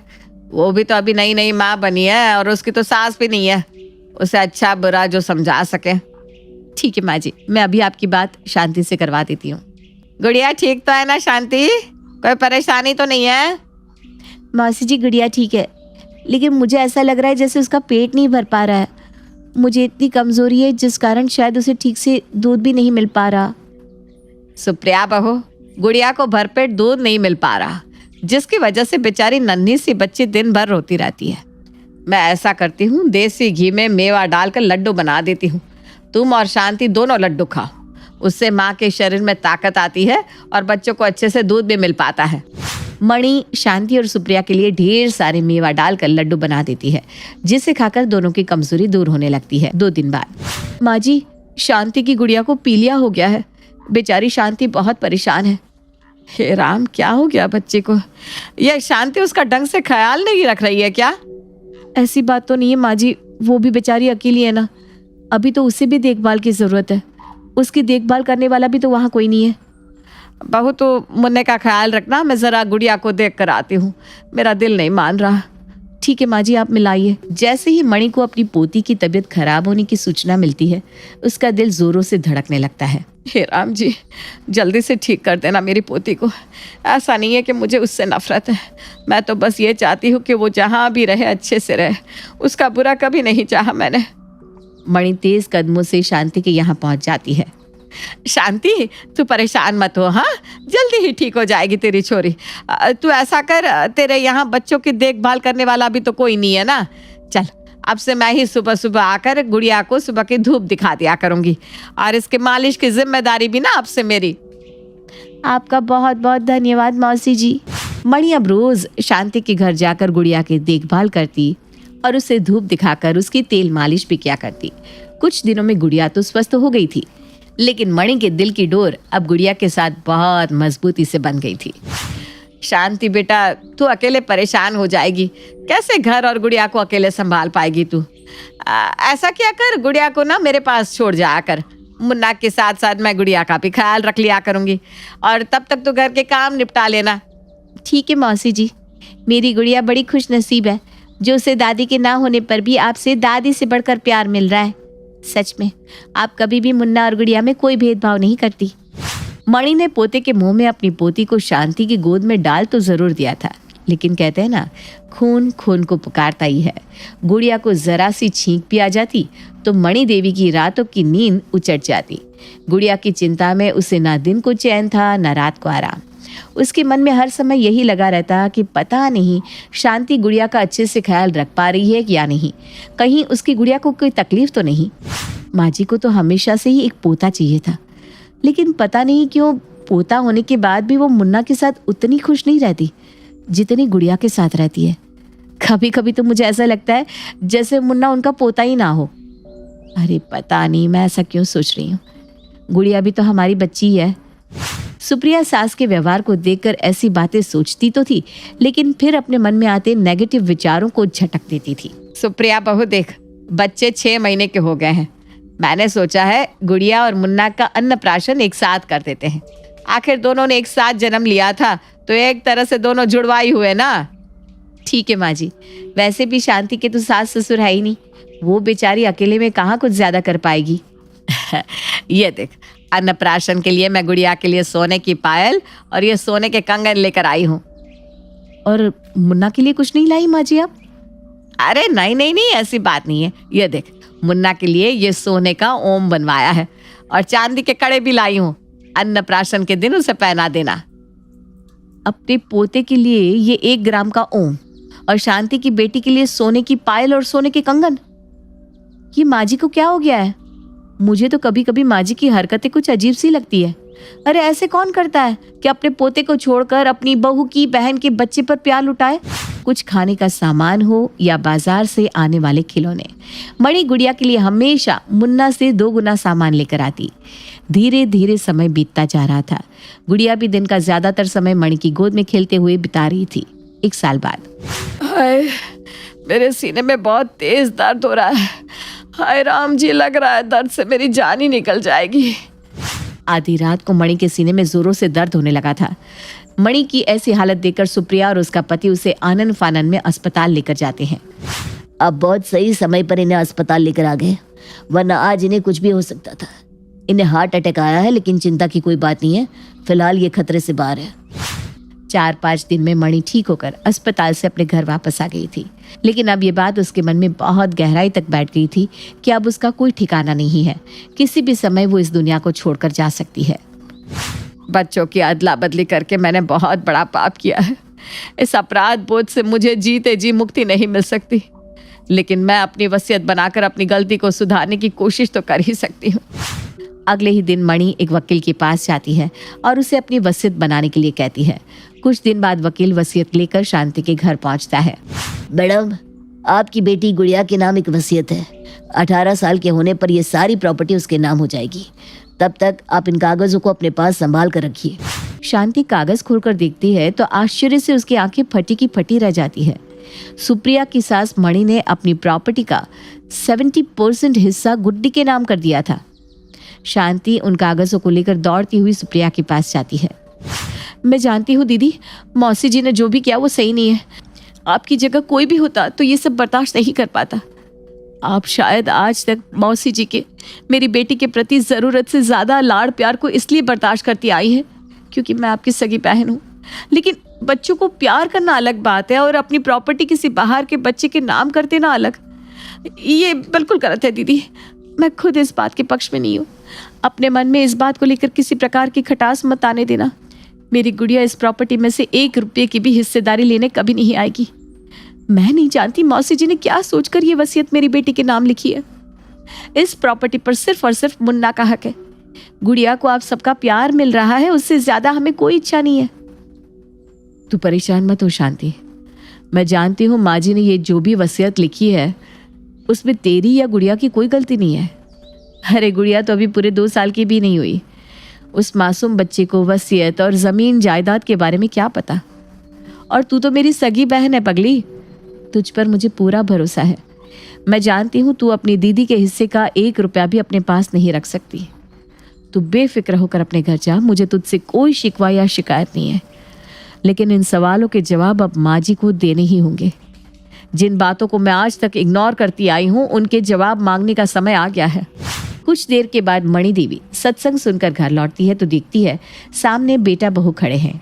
वो भी तो अभी नई नई माँ बनी है और उसकी तो सास भी नहीं है। उसे अच्छा बुरा जो समझा सके। ठीक है माँ जी, मैं अभी आपकी बात शांति से करवा देती हूँ। गुड़िया ठीक तो है ना शांति? कोई परेशानी तो नहीं है? मौसी जी, गुड़िया ठीक है, लेकिन मुझे ऐसा लग रहा है जैसे उसका पेट नहीं भर पा रहा है। मुझे इतनी कमजोरी है जिस कारण शायद उसे ठीक से दूध भी नहीं मिल पा रहा। सुप्रिया बहू, गुड़िया को भरपेट दूध नहीं मिल पा रहा, जिसकी वजह से बेचारी नन्ही सी बच्ची दिन भर रोती रहती है। मैं ऐसा करती हूँ, देसी घी में मेवा डालकर लड्डू बना देती हूँ। तुम और शांति दोनों लड्डू खाओ। उससे माँ के शरीर में ताकत आती है और बच्चों को अच्छे से दूध भी मिल पाता है। मणि शांति और सुप्रिया के लिए ढेर सारे मेवा डालकर लड्डू बना देती है, जिसे खाकर दोनों की कमजोरी दूर होने लगती है। 2 दिन बाद माँ जी, शांति की गुड़िया को पीलिया हो गया है। बेचारी शांति बहुत परेशान है। हे राम, क्या हो गया बच्चे को? यह शांति उसका ढंग से ख्याल नहीं रख रही है क्या? ऐसी बात तो नहीं है माँ जी, वो भी बेचारी अकेली है ना। अभी तो उसे भी देखभाल की जरूरत है। उसकी देखभाल करने वाला भी तो वहाँ कोई नहीं है। बहू, तो मुन्ने का ख्याल रखना। मैं जरा गुड़िया को देख कर आती हूँ, मेरा दिल नहीं मान रहा। ठीक है माँ जी, आप मिलाइए। जैसे ही मणि को अपनी पोती की तबीयत खराब होने की सूचना मिलती है, उसका दिल जोरों से धड़कने लगता है। हे राम जी, जल्दी से ठीक कर देना मेरी पोती को। ऐसा नहीं है कि मुझे उससे नफरत है। मैं तो बस ये चाहती हूँ कि वो जहाँ भी रहे अच्छे से रहे। उसका बुरा कभी नहीं चाहा मैंने। मणि तेज कदमों से शांति के यहाँ पहुँच जाती है। शांति, तू परेशान मत हो। हाँ, जल्दी ही ठीक हो जाएगी तेरी छोरी। तू ऐसा कर, तेरे यहाँ बच्चों की देखभाल करने वाला भी तो कोई नहीं है ना। चल, अब से मैं ही सुबह सुबह आकर गुड़िया को सुबह की धूप दिखा दिया करूंगी और इसके मालिश की जिम्मेदारी भी ना आपसे मेरी। आपका बहुत बहुत धन्यवाद मौसी जी। मणि अब रोज शांति के घर जाकर गुड़िया की देखभाल करती और उसे धूप दिखाकर उसकी तेल मालिश भी किया करती। कुछ दिनों में गुड़िया तो स्वस्थ हो गई थी, लेकिन मणि के दिल की डोर अब गुड़िया के साथ बहुत मजबूती से बंध गई थी। शांति बेटा, तू अकेले परेशान हो जाएगी। कैसे घर और गुड़िया को अकेले संभाल पाएगी तू? ऐसा क्या कर, गुड़िया को ना मेरे पास छोड़ जाया कर। मुन्ना के साथ साथ मैं गुड़िया का भी ख्याल रख लिया करूंगी और तब तक तो घर के काम निपटा लेना। ठीक है मौसी जी, मेरी गुड़िया बड़ी खुश नसीब है। जो उसे दादी के ना होने पर भी आपसे दादी से बढ़कर प्यार मिल रहा है। सच में आप कभी भी मुन्ना और गुड़िया में कोई भेदभाव नहीं करती। मणि ने पोते के मुंह में अपनी पोती को शांति की गोद में डाल तो जरूर दिया था, लेकिन कहते हैं ना, खून खून को पुकारता ही है। गुड़िया को जरा सी छींक भी आ जाती तो मणि देवी की रातों की नींद उचट जाती। गुड़िया की चिंता में उसे ना दिन को चैन था ना रात को आराम। उसके मन में हर समय यही लगा रहता कि पता नहीं शांति गुड़िया का अच्छे से ख्याल रख पा रही है या नहीं, कहीं उसकी गुड़िया को कोई तकलीफ तो नहीं। माँ जी को तो हमेशा से ही एक पोता चाहिए था, लेकिन पता नहीं क्यों पोता होने के बाद भी वो मुन्ना के साथ उतनी खुश नहीं रहती जितनी गुड़िया के साथ रहती है। कभी कभी तो मुझे ऐसा लगता है जैसे मुन्ना उनका पोता ही ना हो। अरे पता नहीं मैं ऐसा क्यों सोच रही हूँ, गुड़िया भी तो हमारी बच्ची ही है। सुप्रिया सास के व्यवहार को देखकर ऐसी बातें सोचती तो थी, लेकिन फिर अपने मन में आते नेगेटिव विचारों को झटक देती थी। सुप्रिया बहू देख, बच्चे 6 महीने के हो गए हैं। मैंने सोचा है गुड़िया और मुन्ना का अन्नप्राशन एक साथ कर देते हैं। आखिर दोनों ने एक साथ जन्म लिया था तो एक तरह से दोनों जुड़वाई हुए ना। ठीक है माँ जी, वैसे भी शांति के तो सास ससुर है ही नहीं, वो बेचारी अकेले में कहाँ कुछ ज्यादा कर पाएगी। ये देख, अन्नप्राशन के लिए मैं गुड़िया के लिए सोने की पायल और ये सोने के कंगन लेकर आई हूँ। और मुन्ना के लिए कुछ नहीं लाई माँ जी आप? अरे नहीं नहीं नहीं, ऐसी बात नहीं है। ये देख, मुन्ना के लिए ये सोने का ओम बनवाया है और चांदी के कड़े भी लाई हूँ। अन्नप्राशन के दिन उसे पहना देना। अपने पोते के लिए ये 1 ग्राम का ओम और शांति की बेटी के लिए सोने की पायल और सोने के कंगन। ये माँ जी को क्या हो गया है? मुझे तो कभी कभी माँ जी की हरकतें कुछ अजीब सी लगती है। अरे ऐसे कौन करता है कि अपने पोते को छोड़कर अपनी बहू की बहन के बच्चे पर प्यार लुटाए? कुछ खाने का सामान हो या बाजार से आने वाले खिलौने, मणि गुड़िया के लिए हमेशा मुन्ना से 2 गुना सामान लेकर आती। धीरे धीरे समय बीतता जा रहा था। गुड़िया भी दिन का ज्यादातर समय मणि की गोद में खेलते हुए बिता रही थी। 1 साल बाद, हाय, मेरे सीने में बहुत तेज दर्द हो रहा है। हाय राम जी, लग रहा है दर्द से मेरी जान ही निकल जाएगी। आधी रात को मणि के सीने में जोरों से दर्द होने लगा था। मणि की ऐसी हालत देखकर सुप्रिया और उसका पति उसे आनन फानन में अस्पताल लेकर जाते हैं। अब बहुत सही समय पर इन्हें अस्पताल लेकर आ गए, वरना आज इन्हें कुछ भी हो सकता था। इन्हें हार्ट अटैक आया है, लेकिन चिंता की कोई बात नहीं है, फिलहाल ये खतरे से बाहर है। 4-5 दिन में मणि ठीक होकर अस्पताल से अपने घर वापस आ गई थी, लेकिन अब ये बात उसके मन में बहुत गहराई तक बैठ गई थी कि अब उसका कोई ठिकाना नहीं है। किसी भी समय वो इस दुनिया को छोड़कर जा सकती है। बच्चों की अदला बदली करके मैंने बहुत बड़ा पाप किया है। इस अपराध बोझ से मुझे जीते जी मुक्ति नहीं मिल सकती, लेकिन मैं अपनी वसीयत बनाकर अपनी गलती को सुधारने की कोशिश तो कर ही सकती हूँ। अगले ही दिन मणि एक वकील के पास जाती है और उसे अपनी वसीयत बनाने के लिए कहती है। कुछ दिन बाद वकील वसीयत लेकर शांति के घर पहुंचता है। मैडम, आपकी बेटी गुड़िया के नाम एक वसीयत है। 18 साल के होने पर ये सारी प्रॉपर्टी उसके नाम हो जाएगी। तब तक आप इन कागजों को अपने पास संभाल कर रखिए। शांति कागज खोलकर देखती है तो आश्चर्य से उसकी आंखें फटी की फटी रह जाती है। सुप्रिया की सास मणि ने अपनी प्रॉपर्टी का 70% हिस्सा गुड्डी के नाम कर दिया था। शांति उन कागजों को लेकर दौड़ती हुई सुप्रिया के पास जाती है। मैं जानती हूँ दीदी, मौसी जी ने जो भी किया वो सही नहीं है। आपकी जगह कोई भी होता तो ये सब बर्दाश्त नहीं कर पाता। आप शायद आज तक मौसी जी के मेरी बेटी के प्रति ज़रूरत से ज़्यादा लाड़ प्यार को इसलिए बर्दाश्त करती आई है क्योंकि मैं आपकी सगी बहन हूँ। लेकिन बच्चों को प्यार करना अलग बात है और अपनी प्रॉपर्टी किसी बाहर के बच्चे के नाम कर देना अलग। ये बिल्कुल गलत है दीदी। मैं खुद इस बात के पक्ष में नहीं हूँ। अपने मन में इस बात को लेकर किसी प्रकार की खटास मत आने देना। मेरी गुड़िया इस प्रॉपर्टी में से 1 रुपये की भी हिस्सेदारी लेने कभी नहीं आएगी। मैं नहीं जानती मौसी जी ने क्या सोचकर ये वसीयत मेरी बेटी के नाम लिखी है। इस प्रॉपर्टी पर सिर्फ और सिर्फ मुन्ना का हक है। गुड़िया को आप सबका प्यार मिल रहा है, उससे ज्यादा हमें कोई इच्छा नहीं है। तू परेशान मत हो शांति। मैं जानती हूँ माँ जी ने ये जो भी वसीयत लिखी है उसमें तेरी या गुड़िया की कोई गलती नहीं है। अरे गुड़िया तो अभी पूरे 2 साल की भी नहीं हुई। उस मासूम बच्चे को वसीयत और जमीन जायदाद के बारे में क्या पता। और तू तो मेरी सगी बहन है पगली। तुझ पर मुझे पूरा भरोसा है। मैं जानती हूँ तू अपनी दीदी के हिस्से का 1 रुपया भी अपने पास नहीं रख सकती। तू बेफिक्र होकर अपने घर जा। मुझे तुझसे कोई शिकवा या शिकायत नहीं है, लेकिन इन सवालों के जवाब अब माँ जी को देने ही होंगे। जिन बातों को मैं आज तक इग्नोर करती आई हूँ उनके जवाब मांगने का समय आ गया है। कुछ देर के बाद मणि देवी सत्संग सुनकर घर लौटती है तो देखती है सामने बेटा बहू खड़े हैं।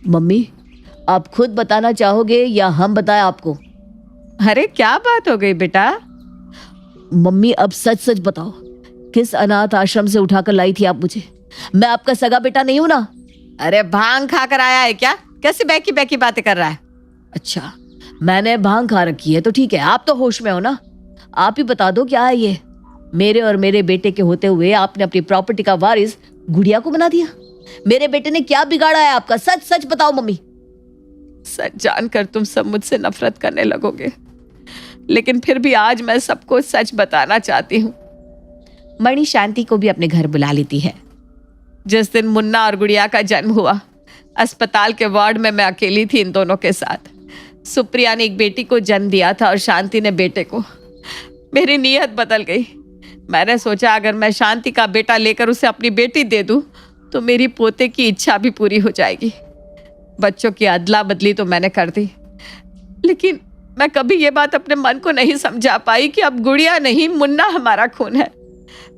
मम्मी, आप खुद बताना चाहोगे या हम बताएं आपको? अरे क्या बात हो गई बेटा? मम्मी, अब सच सच बताओ, किस अनाथ आश्रम से उठाकर लाई थी आप मुझे? मैं आपका सगा बेटा नहीं हूं ना? अरे भांग खा कर आया है क्या? कैसे बैकी बैकी बातें कर रहा है? अच्छा, मैंने भांग खा रखी है तो ठीक है, आप तो होश में हो ना। आप ही बता दो क्या है ये? मेरे और मेरे बेटे के होते हुए आपने अपनी प्रॉपर्टी का वारिस गुड़िया को बना दिया। मेरे बेटे ने क्या बिगाड़ा है आपका? सच सच बताओ मम्मी। सच जानकर तुम सब मुझसे नफरत करने लगोगे, लेकिन फिर भी आज मैं सबको सच बताना चाहती हूँ। मणि शांति को भी अपने घर बुला लेती है। जिस दिन मुन्ना और गुड़िया का जन्म हुआ, अस्पताल के वार्ड में मैं अकेली थी इन दोनों के साथ। सुप्रिया ने एक बेटी को जन्म दिया था और शांति ने बेटे को। मेरी नीयत बदल गई। मैंने सोचा अगर मैं शांति का बेटा लेकर उसे अपनी बेटी दे दूं तो मेरी पोते की इच्छा भी पूरी हो जाएगी। बच्चों की अदला बदली तो मैंने कर दी, लेकिन मैं कभी ये बात अपने मन को नहीं समझा पाई कि अब गुड़िया नहीं, मुन्ना हमारा खून है।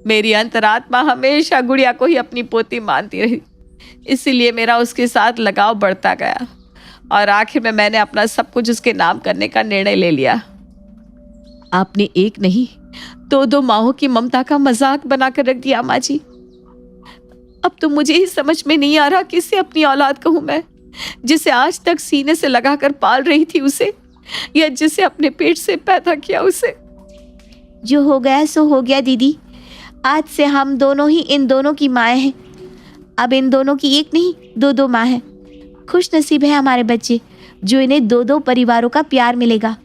मेरी अंतरात्मा हमेशा गुड़िया को ही अपनी पोती मानती रही, इसीलिए मेरा उसके साथ लगाव बढ़ता गया और आखिर में मैंने अपना सब कुछ उसके नाम करने का निर्णय ले लिया। आपने एक नहीं दो माहों की ममता का मजाक बनाकर रख दिया माँ जी। अब तो मुझे ही समझ में नहीं आ रहा किसे अपनी औलाद कहूँ मैं, जिसे आज तक सीने से लगाकर पाल रही थी उसे, या जिसे अपने पेट से पैदा किया उसे। जो हो गया सो हो गया दीदी। आज से हम दोनों ही इन दोनों की माएँ हैं। अब इन दोनों की एक नहीं दो माँ है। खुश नसीब है हमारे बच्चे जो इन्हें दो परिवारों का प्यार मिलेगा।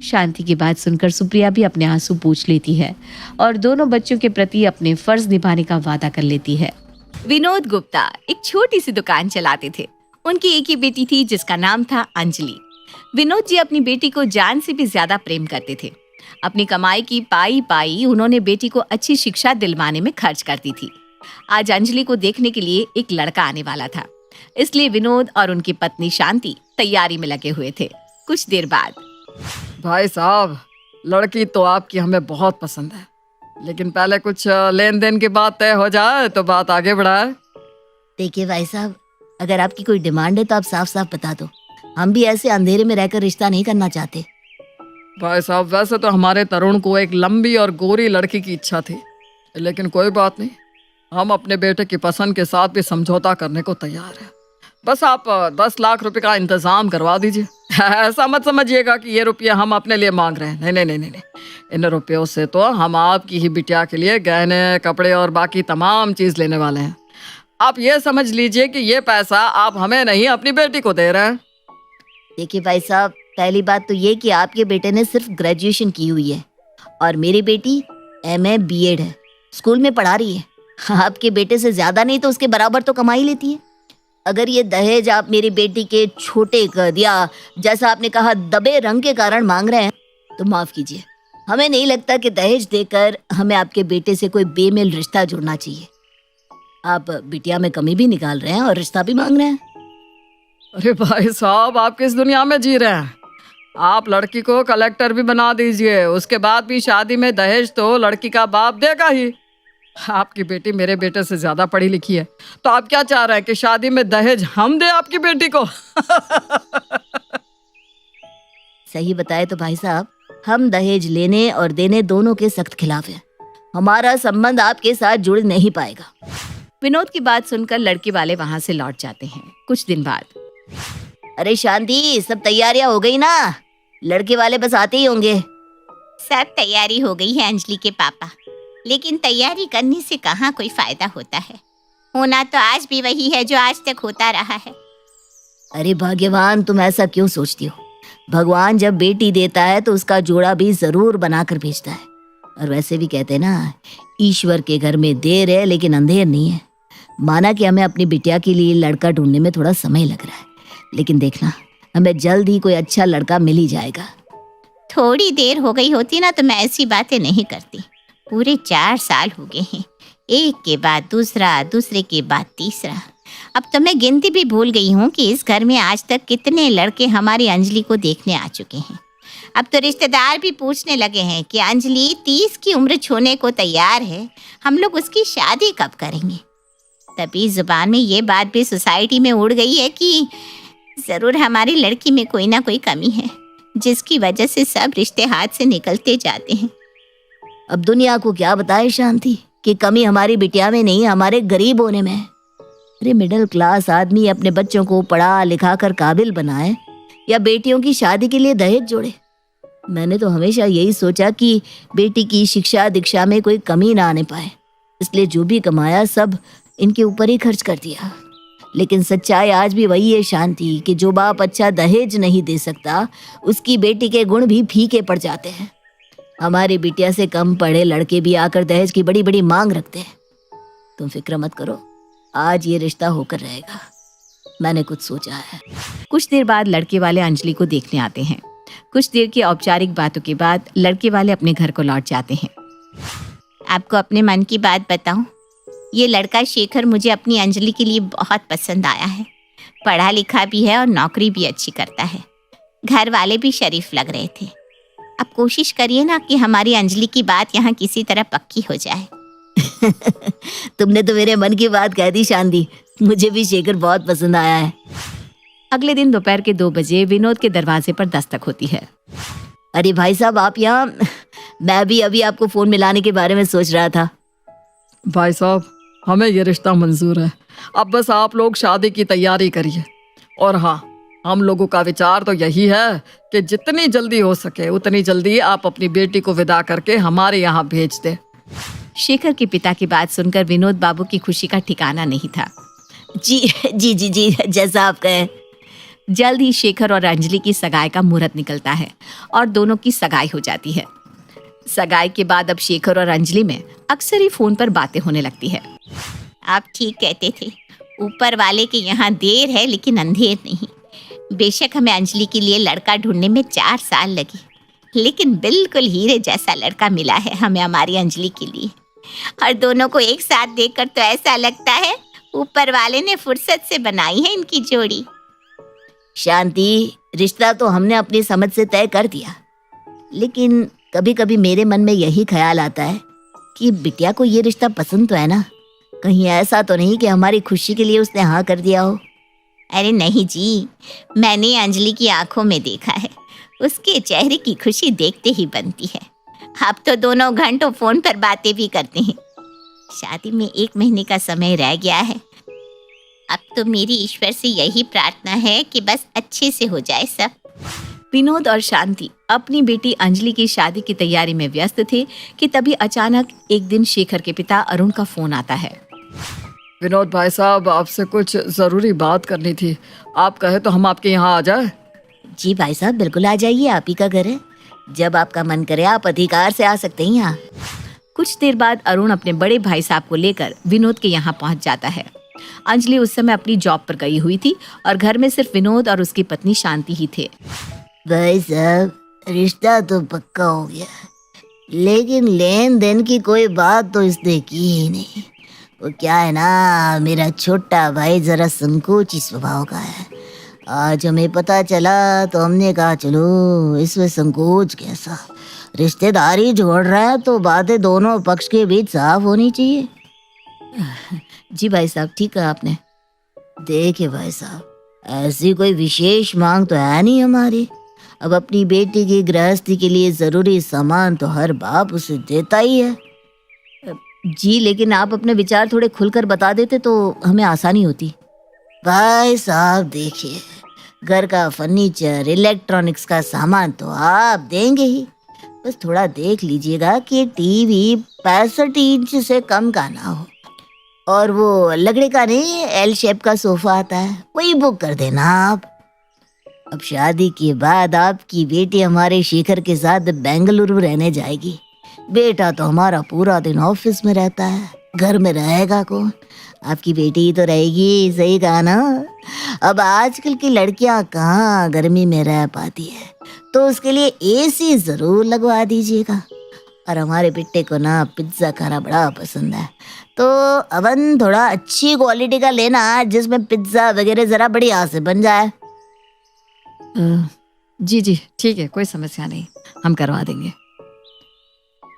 शांति की बात सुनकर सुप्रिया भी अपने आंसू पोंछ लेती है और दोनों बच्चों के प्रति अपने फर्ज निभाने का वादा कर लेती है। विनोद गुप्ता एक छोटी सी दुकान चलाते थे। उनकी एक ही बेटी थी जिसका नाम था अंजलि। विनोद जी अपनी बेटी को जान से भी ज्यादा प्रेम करते थे। अपनी कमाई की पाई उन्होंने बेटी को अच्छी शिक्षा दिलवाने में खर्च करती थी। आज अंजलि को देखने के लिए एक लड़का आने वाला था, इसलिए विनोद और उनकी पत्नी शांति तैयारी में लगे हुए थे। कुछ देर बाद, भाई साहब, लड़की तो आपकी हमें बहुत पसंद है, लेकिन पहले कुछ लेन देन की बात तय हो जाए तो बात आगे बढ़ाए। देखिए भाई साहब, अगर आपकी कोई डिमांड है तो आप साफ साफ बता दो। हम भी ऐसे अंधेरे में रहकर रिश्ता नहीं करना चाहते। भाई साहब, वैसे तो हमारे तरुण को एक लंबी और गोरी लड़की की इच्छा थी, लेकिन कोई बात नहीं, हम अपने बेटे की पसंद के साथ भी समझौता करने को तैयार हैं। बस आप 10 लाख रुपए का इंतजाम करवा दीजिए। ऐसा मत समझिएगा कि ये रुपये हम अपने लिए मांग रहे हैं। नहीं, इन रुपयों से तो हम आपकी ही बिटिया के लिए गहने, कपड़े और बाकी तमाम चीज़ लेने वाले हैं। आप ये समझ लीजिए कि ये पैसा आप हमें नहीं, अपनी बेटी को दे रहे हैं। देखिए भाई साहब, पहली बात तो ये कि आपके बेटे ने सिर्फ ग्रेजुएशन की हुई है और मेरी बेटी MA B.Ed है, स्कूल में पढ़ा रही है। आपके बेटे से ज्यादा नहीं तो उसके बराबर तो कमा ही लेती है। अगर ये दहेज आप मेरी बेटी के छोटे कद या जैसा आपने कहा दबे रंग के कारण मांग रहे हैं तो माफ कीजिए, हमें नहीं लगता कि दहेज देकर हमें आपके बेटे से कोई बेमेल रिश्ता जुड़ना चाहिए। आप बिटिया में कमी भी निकाल रहे हैं और रिश्ता भी मांग रहे हैं। अरे भाई साहब, आप किस दुनिया में जी रहे हैं? आप लड़की को कलेक्टर भी बना दीजिए, उसके बाद भी शादी में दहेज तो लड़की का बाप देगा ही। आपकी बेटी मेरे बेटे से ज्यादा पढ़ी लिखी है, तो आप क्या चाह रहे हैं कि शादी में दहेज हम दे आपकी बेटी को? सही बताए तो भाई साहब, हम दहेज लेने और देने दोनों के सख्त खिलाफ हैं। हमारा संबंध आपके साथ जुड़ नहीं पाएगा। विनोद की बात सुनकर लड़के वाले वहां से लौट जाते हैं। कुछ दिन बाद, अरे शांति, सब तैयारियां हो गई ना? लड़के वाले बस आते ही होंगे। सब तैयारी हो गई है अंजलि के पापा, लेकिन तैयारी करने से कहाँ कोई फायदा होता है। होना तो आज भी वही है जो आज तक होता रहा है। अरे भाग्यवान, तुम ऐसा क्यों सोचती हो? भगवान जब बेटी देता है तो उसका जोड़ा भी जरूर बनाकर भेजता है। और वैसे भी कहते हैं ना, ईश्वर के घर में देर है लेकिन अंधेर नहीं है। माना कि हमें अपनी बिटिया के लिए लड़का ढूंढने में थोड़ा समय लग रहा है, लेकिन देखना, हमें जल्द ही कोई अच्छा लड़का मिल ही जाएगा। थोड़ी देर हो गई होती ना तो मैं ऐसी बातें नहीं करती। पूरे 4 साल हो गए हैं, एक के बाद दूसरा, दूसरे के बाद तीसरा। अब तो मैं गिनती भी भूल गई हूँ कि इस घर में आज तक कितने लड़के हमारी अंजलि को देखने आ चुके हैं। अब तो रिश्तेदार भी पूछने लगे हैं कि अंजलि 30 की उम्र छूने को तैयार है, हम लोग उसकी शादी कब करेंगे। तभी जुबान में ये बात भी सोसाइटी में उड़ गई है कि ज़रूर हमारी लड़की में कोई ना कोई कमी है, जिसकी वजह से सब रिश्ते हाथ से निकलते जाते हैं। अब दुनिया को क्या बताए शांति कि कमी हमारी बिटिया में नहीं, हमारे गरीब होने में है। अरे मिडिल क्लास आदमी अपने बच्चों को पढ़ा लिखा कर काबिल बनाए या बेटियों की शादी के लिए दहेज जोड़े। मैंने तो हमेशा यही सोचा कि बेटी की शिक्षा दीक्षा में कोई कमी ना आने पाए, इसलिए जो भी कमाया सब इनके ऊपर ही खर्च कर दिया। लेकिन सच्चाई आज भी वही है शांति कि जो बाप अच्छा दहेज नहीं दे सकता, उसकी बेटी के गुण भी फीके पड़ जाते हैं। हमारी बिटिया से कम पढ़े लड़के भी आकर दहेज की बड़ी बड़ी मांग रखते हैं। तुम फिक्र मत करो, आज ये रिश्ता होकर रहेगा, मैंने कुछ सोचा है। कुछ देर बाद लड़के वाले अंजलि को देखने आते हैं। कुछ देर की औपचारिक बातों के बाद लड़के वाले अपने घर को लौट जाते हैं। आपको अपने मन की बात बताऊं, ये लड़का शेखर मुझे अपनी अंजलि के लिए बहुत पसंद आया है। पढ़ा लिखा भी है और नौकरी भी अच्छी करता है। घर वाले भी शरीफ लग रहे थे। अब कोशिश करिए ना कि हमारी अंजलि की बात यहाँ किसी तरह पक्की हो जाए। तुमने तो मेरे मन की बात कह दी शांति, मुझे भी शेखर बहुत पसंद आया है। अगले दिन दोपहर के 2 बजे विनोद के दरवाजे पर दस्तक होती है। अरे भाई साहब आप यहाँ, मैं भी अभी आपको फोन मिलाने के बारे में सोच रहा था। भाई साहब, हमें ये रिश्ता मंजूर है। अब बस आप लोग शादी की तैयारी करिए। और हाँ, हम लोगों का विचार तो यही है कि जितनी जल्दी हो सके उतनी जल्दी आप अपनी बेटी को विदा करके हमारे यहाँ भेज दें। शेखर के पिता की बात सुनकर विनोद बाबू की खुशी का ठिकाना नहीं था। जी जी जी जी, जैसा आप कहें। जल्द ही शेखर और अंजलि की सगाई का मुहूर्त निकलता है और दोनों की सगाई हो जाती है। सगाई के बाद अब शेखर और अंजलि में अक्सर ही फोन पर बातें होने लगती है। आप ठीक कहते थे, ऊपर वाले के यहाँ देर है लेकिन अंधेर नहीं। बेशक हमें अंजलि के लिए लड़का ढूंढने में 4 साल लगे, लेकिन बिल्कुल हीरे जैसा लड़का मिला है हमें हमारी अंजलि के लिए। और दोनों को एक साथ देखकर तो ऐसा लगता है ऊपर वाले ने फुर्सत से बनाई है इनकी जोड़ी। शांति, रिश्ता तो हमने अपनी समझ से तय कर दिया, लेकिन कभी कभी मेरे मन में यही ख्याल आता है कि बिटिया को ये रिश्ता पसंद तो है ना। कहीं ऐसा तो नहीं कि हमारी खुशी के लिए उसने हाँ कर दिया हो। अरे नहीं जी, मैंने अंजलि की आंखों में देखा है, उसके चेहरे की खुशी देखते ही बनती है। अब तो दोनों घंटों फोन पर बातें भी करते हैं। शादी में 1 महीने का समय रह गया है। अब तो मेरी ईश्वर से यही प्रार्थना है कि बस अच्छे से हो जाए सब। विनोद और शांति अपनी बेटी अंजलि की शादी की तैयारी में व्यस्त थे कि तभी अचानक एक दिन शेखर के पिता अरुण का फोन आता है। विनोद भाई साहब, आपसे कुछ ज़रूरी बात करनी थी। आप कहे तो हम आपके यहाँ आ जाए। जी भाई साहब, बिल्कुल आ जाइए, आप ही का घर है। जब आपका मन करे आप अधिकार से आ सकते हैं यहाँ। कुछ देर बाद अरुण अपने बड़े भाई साहब को लेकर विनोद के यहाँ पहुँच जाता है। अंजलि उस समय अपनी जॉब पर गई हुई थी और घर में सिर्फ विनोद और उसकी पत्नी शांति ही थे। भाई साहब, रिश्ता तो पक्का हो गया, लेकिन लेन देन की कोई बात तो इसने की ही नहीं। वो क्या है ना, मेरा छोटा भाई जरा संकोची स्वभाव का है। आज हमें पता चला तो हमने कहा चलो इसमें संकोच कैसा, रिश्तेदारी जोड़ रहा है तो बातें दोनों पक्ष के बीच साफ होनी चाहिए। जी भाई साहब, ठीक है आपने। देखिए भाई साहब, ऐसी कोई विशेष मांग तो है नहीं हमारी। अब अपनी बेटी की गृहस्थी के लिए जरूरी सामान तो हर बाप उसे देता ही है। जी, लेकिन आप अपने विचार थोड़े खुलकर बता देते तो हमें आसानी होती। भाई साहब देखिए, घर का फर्नीचर, इलेक्ट्रॉनिक्स का सामान तो आप देंगे ही, बस थोड़ा देख लीजिएगा कि टीवी 65 इंच से कम का ना हो, और वो लकड़ी का नहीं, एल शेप का सोफा आता है, वही बुक कर देना आप। अब शादी के बाद आपकी बेटी हमारे शेखर के साथ बेंगलुरु रहने जाएगी। बेटा तो हमारा पूरा दिन ऑफिस में रहता है, घर में रहेगा कौन? आपकी बेटी ही तो रहेगी, सही कहा ना। अब आजकल की लड़कियां कहाँ गर्मी में रह पाती है, तो उसके लिए एसी जरूर लगवा दीजिएगा। और हमारे बेटे को ना पिज्ज़ा खाना बड़ा पसंद है, तो अवन थोड़ा अच्छी क्वालिटी का लेना जिसमें पिज्ज़ा वगैरह ज़रा बढ़िया से बन जाए। जी जी ठीक है, कोई समस्या नहीं, हम करवा देंगे।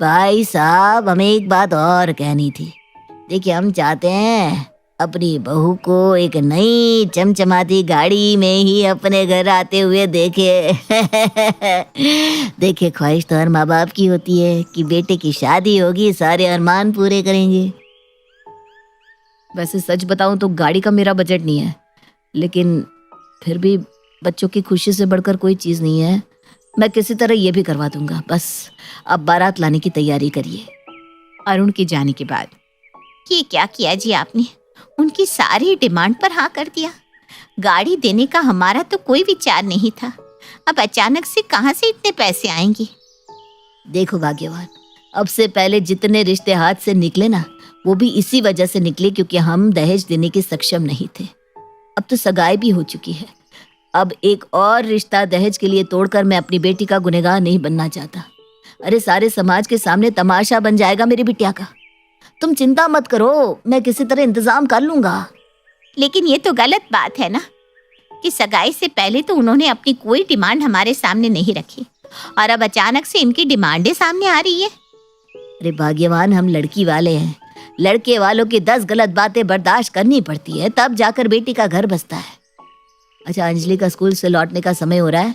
भाई साहब, हमें एक बात और कहनी थी। देखिए, हम चाहते हैं अपनी बहू को एक नई चमचमाती गाड़ी में ही अपने घर आते हुए देखे। देखिए, ख्वाहिश तो हर माँ बाप की होती है कि बेटे की शादी होगी, सारे अरमान पूरे करेंगे। वैसे सच बताऊं तो गाड़ी का मेरा बजट नहीं है, लेकिन फिर भी बच्चों की खुशी से बढ़कर कोई चीज़ नहीं है। मैं किसी तरह ये भी करवा दूंगा, बस अब बारात लाने की तैयारी करिए। अरुण के जाने के बाद ये क्या किया जी आपने? उनकी सारी डिमांड पर हाँ कर दिया। गाड़ी देने का हमारा तो कोई विचार नहीं था, अब अचानक से कहाँ से इतने पैसे आएंगे? देखो भाग्यवान, अब से पहले जितने रिश्ते हाथ से निकले ना, वो भी इसी वजह से निकले क्योंकि हम दहेज देने के सक्षम नहीं थे। अब तो सगाई भी हो चुकी है। अब एक और रिश्ता दहेज के लिए तोड़कर मैं अपनी बेटी का गुनहगार नहीं बनना चाहता। अरे, सारे समाज के सामने तमाशा बन जाएगा मेरी बिटिया का। तुम चिंता मत करो, मैं किसी तरह इंतजाम कर लूंगा। लेकिन ये तो गलत बात है ना कि सगाई से पहले तो उन्होंने अपनी कोई डिमांड हमारे सामने नहीं रखी और अब अचानक से इनकी डिमांडें सामने आ रही है। अरे भाग्यवान, हम लड़की वाले हैं। लड़के वालों की 10 गलत बातें बर्दाश्त करनी पड़ती है, तब जाकर बेटी का घर बसता है। अच्छा, अंजलि का स्कूल से लौटने का समय हो रहा है।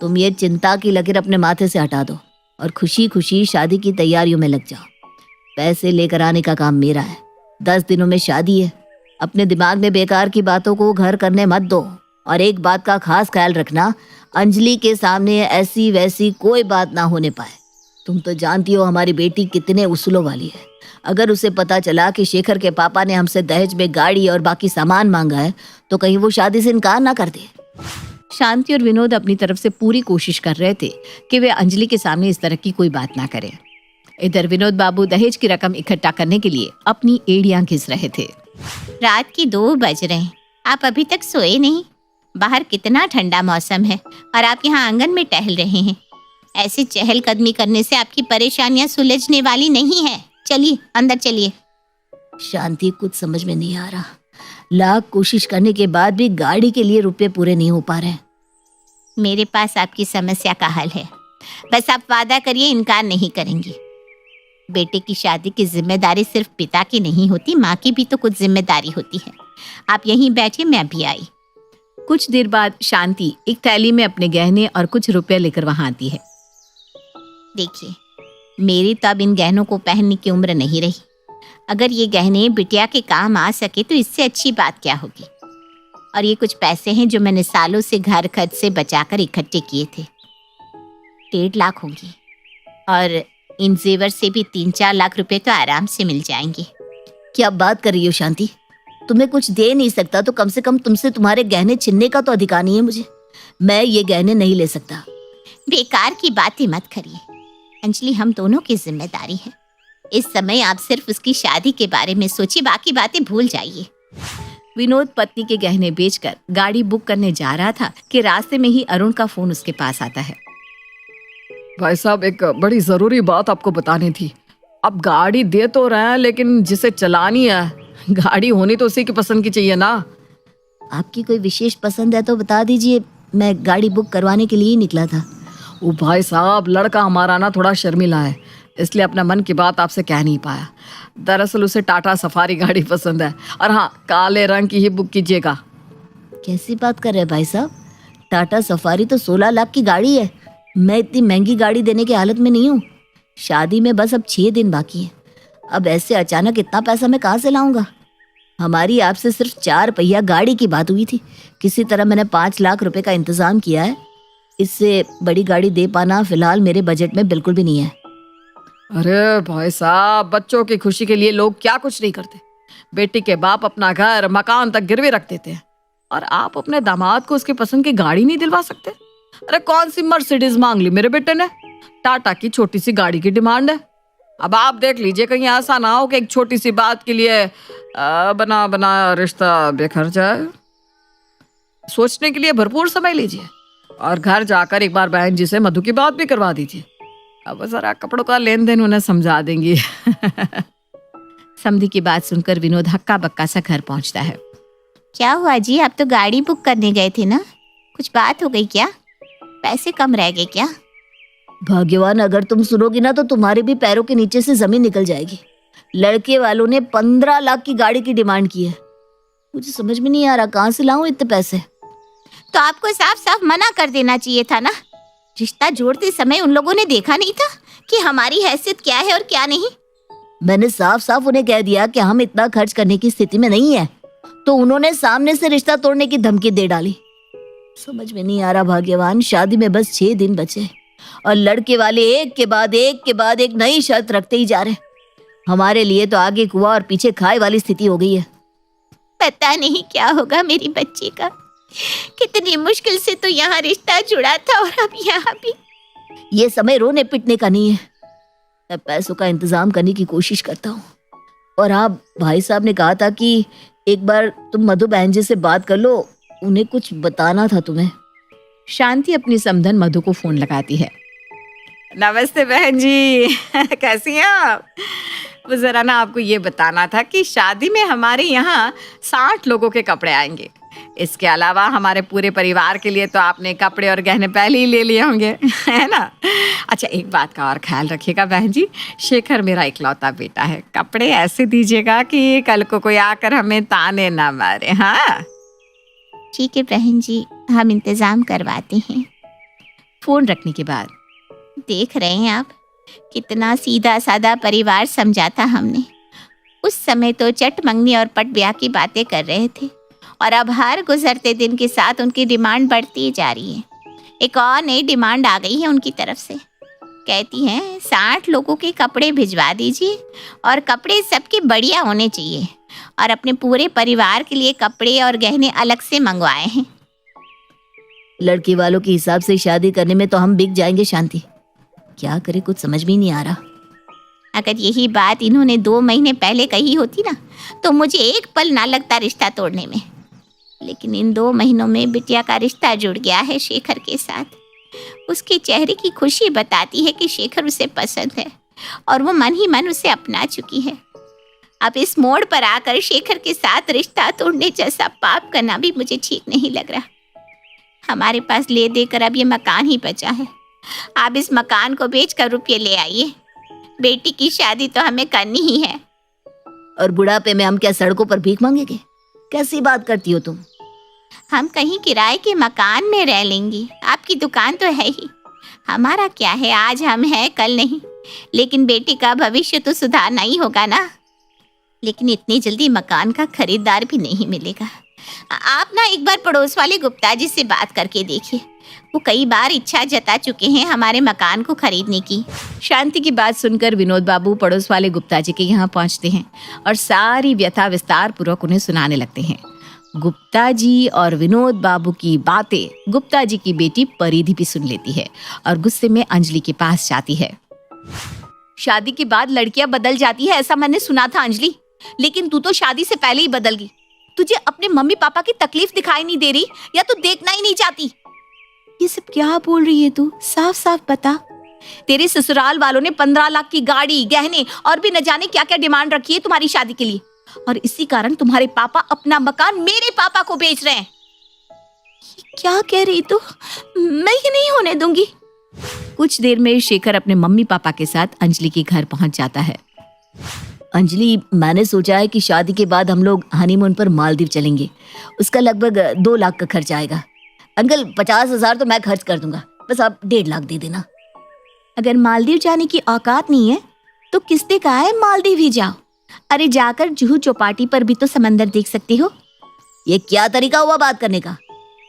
तुम ये चिंता की लकीर अपने माथे से हटा दो और खुशी खुशी शादी की तैयारियों में लग जाओ। पैसे लेकर आने का काम मेरा है। 10 दिनों में शादी है। अपने दिमाग में बेकार की बातों को घर करने मत दो। और एक बात का खास ख्याल रखना, अंजलि के सामने ऐसी वैसी कोई बात ना होने पाए। तुम तो जानती हो हमारी बेटी कितने उसूलों वाली है। अगर उसे पता चला कि शेखर के पापा ने हमसे दहेज में गाड़ी और बाकी सामान मांगा है तो कहीं वो शादी से इनकार ना कर दे। शांति और विनोद अपनी तरफ से पूरी कोशिश कर रहे थे कि वे अंजलि के सामने इस तरह की कोई बात ना करें। इधर विनोद बाबू दहेज की रकम इकट्ठा करने के लिए अपनी एड़ियां घिस रहे थे। रात की 2 बज रहे हैं, आप अभी तक सोए नहीं? बाहर कितना ठंडा मौसम है और आप यहाँ आंगन में टहल रहे हैं। ऐसी चहलकदमी करने से आपकी परेशानियां सुलझने वाली नहीं है। चलिए अंदर चलिए। शांति, कुछ समझ में नहीं आ रहा। लाख कोशिश करने के बाद भी गाड़ी के लिए रुपए पूरे नहीं हो पा रहे। मेरे पास आपकी समस्या का हल है, बस आप वादा करिए इनकार नहीं करेंगे। बेटे की शादी की जिम्मेदारी सिर्फ पिता की नहीं होती, माँ की भी तो कुछ जिम्मेदारी होती है। आप यहीं बैठिए, मैं अभी आई। कुछ देर बाद शांति एक थैली में अपने गहने और कुछ रुपए लेकर वहां आती है। देखिए, मेरी तो अब इन गहनों को पहनने की उम्र नहीं रही। अगर ये गहने बिटिया के काम आ सके तो इससे अच्छी बात क्या होगी। और ये कुछ पैसे हैं जो मैंने सालों से घर खर्च से बचाकर इकट्ठे किए थे। 1.5 लाख होंगे और इन जेवर से भी 3-4 लाख रुपए तो आराम से मिल जाएंगे। क्या बात कर रही हो शांति? तुम्हें कुछ दे नहीं सकता तो कम से कम तुमसे तुम्हारे गहने छीनने का तो अधिकार नहीं है मुझे। मैं ये गहने नहीं ले सकता। बेकार की बातें मत करिए अंजलि, हम दोनों की जिम्मेदारी है। इस समय आप सिर्फ उसकी शादी के बारे में सोचिए, बाकी बातें भूल जाइए। विनोद पत्नी के गहने बेचकर गाड़ी बुक करने जा रहा था कि रास्ते में ही अरुण का फोन उसके पास आता है। भाई साहब, एक बड़ी जरूरी बात आपको बतानी थी। अब गाड़ी दे तो रहे हैं, लेकिन जिसे चलानी है, गाड़ी होनी तो उसी की पसंद की चाहिए ना। आपकी कोई विशेष पसंद है तो बता दीजिए, मैं गाड़ी बुक करवाने के लिए ही निकला था। ओ भाई साहब, लड़का हमारा ना थोड़ा शर्मिला है, इसलिए अपना मन की बात आपसे कह नहीं पाया। दरअसल उसे टाटा सफारी गाड़ी पसंद है, और हाँ, काले रंग की ही बुक कीजिएगा। कैसी बात कर रहे हैं भाई साहब? टाटा सफारी तो 16 लाख की गाड़ी है। मैं इतनी महंगी गाड़ी देने की हालत में नहीं हूँ। शादी में बस अब 6 दिन बाकी है। अब ऐसे अचानक इतना पैसा मैं कहाँ से लाऊंगा? हमारी आपसे सिर्फ 4 पहिया गाड़ी की बात हुई थी। किसी तरह मैंने 5 लाख रुपए का इंतजाम किया है। इससे बड़ी गाड़ी दे पाना फिलहाल मेरे बजट में बिल्कुल भी नहीं है। अरे भाई साहब, बच्चों की खुशी के लिए लोग क्या कुछ नहीं करते। बेटी के बाप अपना घर मकान तक गिरवी रख देते हैं, और आप अपने दामाद को उसकी पसंद की गाड़ी नहीं दिलवा सकते? अरे कौन सी मर्सिडीज मांग ली मेरे बेटे ने? टाटा की छोटी सी गाड़ी की डिमांड है। अब आप देख लीजिए, कहीं ऐसा ना हो कि एक छोटी सी बात के लिए बना बना रिश्ता बेखर जाए। सोचने के लिए भरपूर समय लीजिए और घर जाकर एक बार बहन जी से मधु की बात भी करवा दीजिए। अब जरा कपड़ों का लेन देन उन्हें समझा देंगी। समधी की बात सुनकर विनोद हक्का बक्का सा घर पहुंचता है। क्या हुआ जी, आप तो गाड़ी बुक करने गए थे ना? कुछ बात हो गई क्या? पैसे कम रह गए क्या? भाग्यवान, अगर तुम सुनोगी ना तो तुम्हारे भी पैरों के नीचे से जमीन निकल जाएगी। लड़के वालों ने 15 लाख की गाड़ी की डिमांड की है। मुझे समझ में नहीं आ रहा कहाँ से लाऊं इतने पैसे। तो आपको साफ साफ मना कर देना चाहिए था ना। रिश्ता जोड़ते समय उन लोगों ने देखा नहीं था कि हमारी हैसियत क्या है और क्या नहीं। मैंने साफ साफ उन्हें कह दिया कि हम इतना खर्च करने की स्थिति में नहीं है, तो उन्होंने सामने से रिश्ता तोड़ने की धमकी दे डाली। समझ में नहीं आ रहा भाग्यवान, शादी में बस 6 दिन बचे और लड़के वाले एक के बाद एक नई शर्त रखते ही जा रहे। हमारे लिए तो आगे कुआं और पीछे खाई वाली स्थिति हो गई है। पता नहीं क्या होगा मेरी बच्ची का। कितनी मुश्किल से तो यहाँ रिश्ता जुड़ा था और अब यहाँ भी। ये समय रोने पिटने का नहीं है। मैं पैसों का इंतजाम करने की कोशिश करता हूँ। और आप भाई साहब ने कहा था कि एक बार तुम मधु बहन जी से बात कर लो, उन्हें कुछ बताना था तुम्हें। शांति अपनी समधन मधु को फोन लगाती है। नमस्ते बहन जी, कैसी हैं आप? वो जरा ना आपको ये बताना था कि शादी में हमारे यहाँ 60 लोगों के कपड़े आएंगे। इसके अलावा हमारे पूरे परिवार के लिए तो आपने कपड़े और गहने पहले ही ले लिए होंगे, है ना? अच्छा, एक बात का और ख्याल रखिएगा बहन जी, शेखर मेरा इकलौता बेटा है। कपड़े ऐसे दीजिएगा कि कल को कोई आकर हमें ताने ना मारे। हाँ ठीक है बहन जी, हम इंतजाम करवाते हैं। फोन रखने के बाद देख रहे हैं आप, कितना सीधा साधा परिवार समझा था हमने। उस समय तो चट मंगनी और पट ब्याह की बातें कर रहे थे और अब हर गुजरते दिन के साथ उनकी डिमांड बढ़ती जा रही है। एक और नई डिमांड आ गई है उनकी तरफ से। कहती हैं 60 लोगों के कपड़े भिजवा दीजिए और कपड़े सबके बढ़िया होने चाहिए और अपने पूरे परिवार के लिए कपड़े और गहने अलग से मंगवाए हैं। लड़की वालों के हिसाब से शादी करने में तो हम बिक जाएंगे शांति। क्या करे, कुछ समझ में ही नहीं आ रहा। अगर यही बात इन्होंने 2 महीने पहले कही होती ना तो मुझे एक पल ना लगता रिश्ता तोड़ने में। लेकिन इन 2 महीनों में बिटिया का रिश्ता जुड़ गया है शेखर के साथ। उसके चेहरे की खुशी बताती है कि शेखर उसे पसंद है और वो मन ही मन उसे अपना चुकी है। अब इस मोड़ पर आकर शेखर के साथ रिश्ता तोड़ने जैसा पाप करना भी मुझे ठीक नहीं लग रहा। हमारे पास ले देकर अब ये मकान ही बचा है। आप इस मकान को बेचकर रुपये ले आइए। बेटी की शादी तो हमें करनी ही है। और बुढ़ापे में हम क्या सड़कों पर भीख मांगेंगे? कैसी बात करती हो तुम? हम कहीं किराए के मकान में रह लेंगे। आपकी दुकान तो है ही। हमारा क्या है, आज हम हैं कल नहीं। लेकिन बेटी का भविष्य तो सुधारना ही होगा ना। लेकिन इतनी जल्दी मकान का खरीदार भी नहीं मिलेगा। आप ना एक बार पड़ोस वाले गुप्ता जी से बात करके देखिए। वो कई बार इच्छा जता चुके हैं हमारे मकान को खरीदने की। शांति की बात सुनकर विनोद बाबू पड़ोस वाले गुप्ता जी के यहाँ पहुँचते हैं और सारी व्यथा विस्तार पूर्वक उन्हें सुनाने लगते हैं। गुप्ता जी और विनोद बाबू की बातें गुप्ता जी की बेटी परिधि भी सुन लेती है और गुस्से में अंजलि के पास जाती है। शादी के बाद लड़कियां बदल जाती है ऐसा मैंने सुना था अंजलि, लेकिन तू तो शादी से पहले ही बदल गई। तुझे अपने मम्मी पापा की तकलीफ दिखाई नहीं दे रही या तू देखना ही नहीं चाहती? ये सब क्या बोल रही है तू? साफ साफ बता। तेरे ससुराल वालों ने 15 लाख की गाड़ी, गहने और भी न जाने क्या क्या डिमांड रखी है तुम्हारी शादी के लिए, और इसी कारण तुम्हारे पापा अपना मकान मेरे पापा को बेच रहे हैं। क्या कह रही तू? मैं ये नहीं होने दूंगी। कुछ देर में शेखर अपने मम्मी पापा के साथ अंजलि के घर पहुंच जाता है। अंजलि, मैंने सोचा है कि शादी के बाद हम लोग हनीमून पर मालदीव चलेंगे। उसका लगभग 2 लाख का खर्च आएगा। अंकल, 50,000 तो मैं खर्च कर दूंगा, बस आप 1.5 लाख दे देना। अगर मालदीव जाने की औकात नहीं है तो किसने कहा है मालदीव ही जाओ? अरे जाकर जुहू चौपाटी पर भी तो समंदर देख सकती हो। ये क्या तरीका हुआ बात करने का?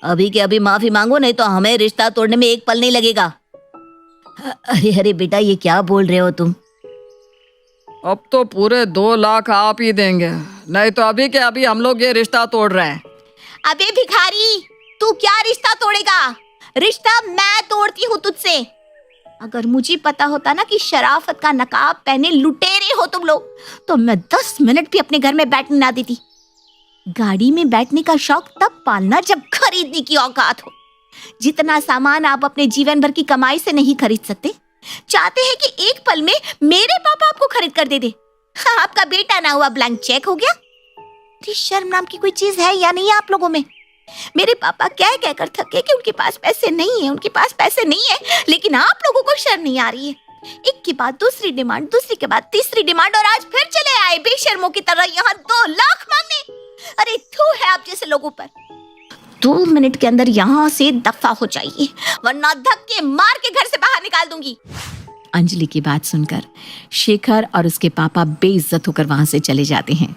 अभी के अभी माफी मांगो, नहीं तो हमें रिश्ता तोड़ने में एक पल नहीं लगेगा। अरे अरे बेटा, ये क्या बोल रहे हो तुम? अब तो पूरे 2 लाख आप ही देंगे, नहीं तो अभी के अभी हम लोग ये रिश्ता तोड़ रहे हैं। अबे भिखारी, तू क्या रिश्ता तोड़ेगा? रिश्ता मैं तोड़ती हूँ तुझसे। अगर मुझे पता होता ना कि शराफत का नकाब पहने लुटेरे हो तुम लोग, तो मैं 10 मिनट भी अपने घर में बैठने ना देती। गाड़ी में बैठने का शौक तब पालना जब खरीदने की औकात हो। जितना सामान आप अपने जीवन भर की कमाई से नहीं खरीद सकते, चाहते हैं कि एक पल में मेरे पापा आपको खरीद कर दे दे। हाँ, आपका बेटा ना हुआ ब्लैंक चेक हो गया। शर्म नाम की कोई चीज है या नहीं आप लोगों में? मेरे पापा कह कहकर थके कि उनके पास पैसे नहीं है, उनके पास पैसे नहीं है, लेकिन आप लोगों को शर्म नहीं आ रही है। एक के बाद दूसरी डिमांड, दूसरी के बाद तीसरी डिमांड, और आज फिर चले आए बेशर्मों की तरह यहाँ 2 लाख मांगने। अरे थू है आप जैसे लोगों पर। 2 मिनट के अंदर यहाँ से दफा हो जाइए, वरना धक्के मार के घर से बाहर निकाल दूंगी। अंजलि की बात सुनकर शेखर और उसके पापा बेइज्जत होकर वहां से चले जाते हैं।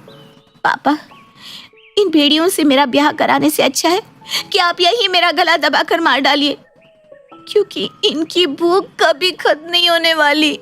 पापा, इन भेड़ियों से मेरा ब्याह कराने से अच्छा है कि आप यही मेरा गला दबाकर मार डालिए, क्योंकि इनकी भूख कभी खत्म नहीं होने वाली।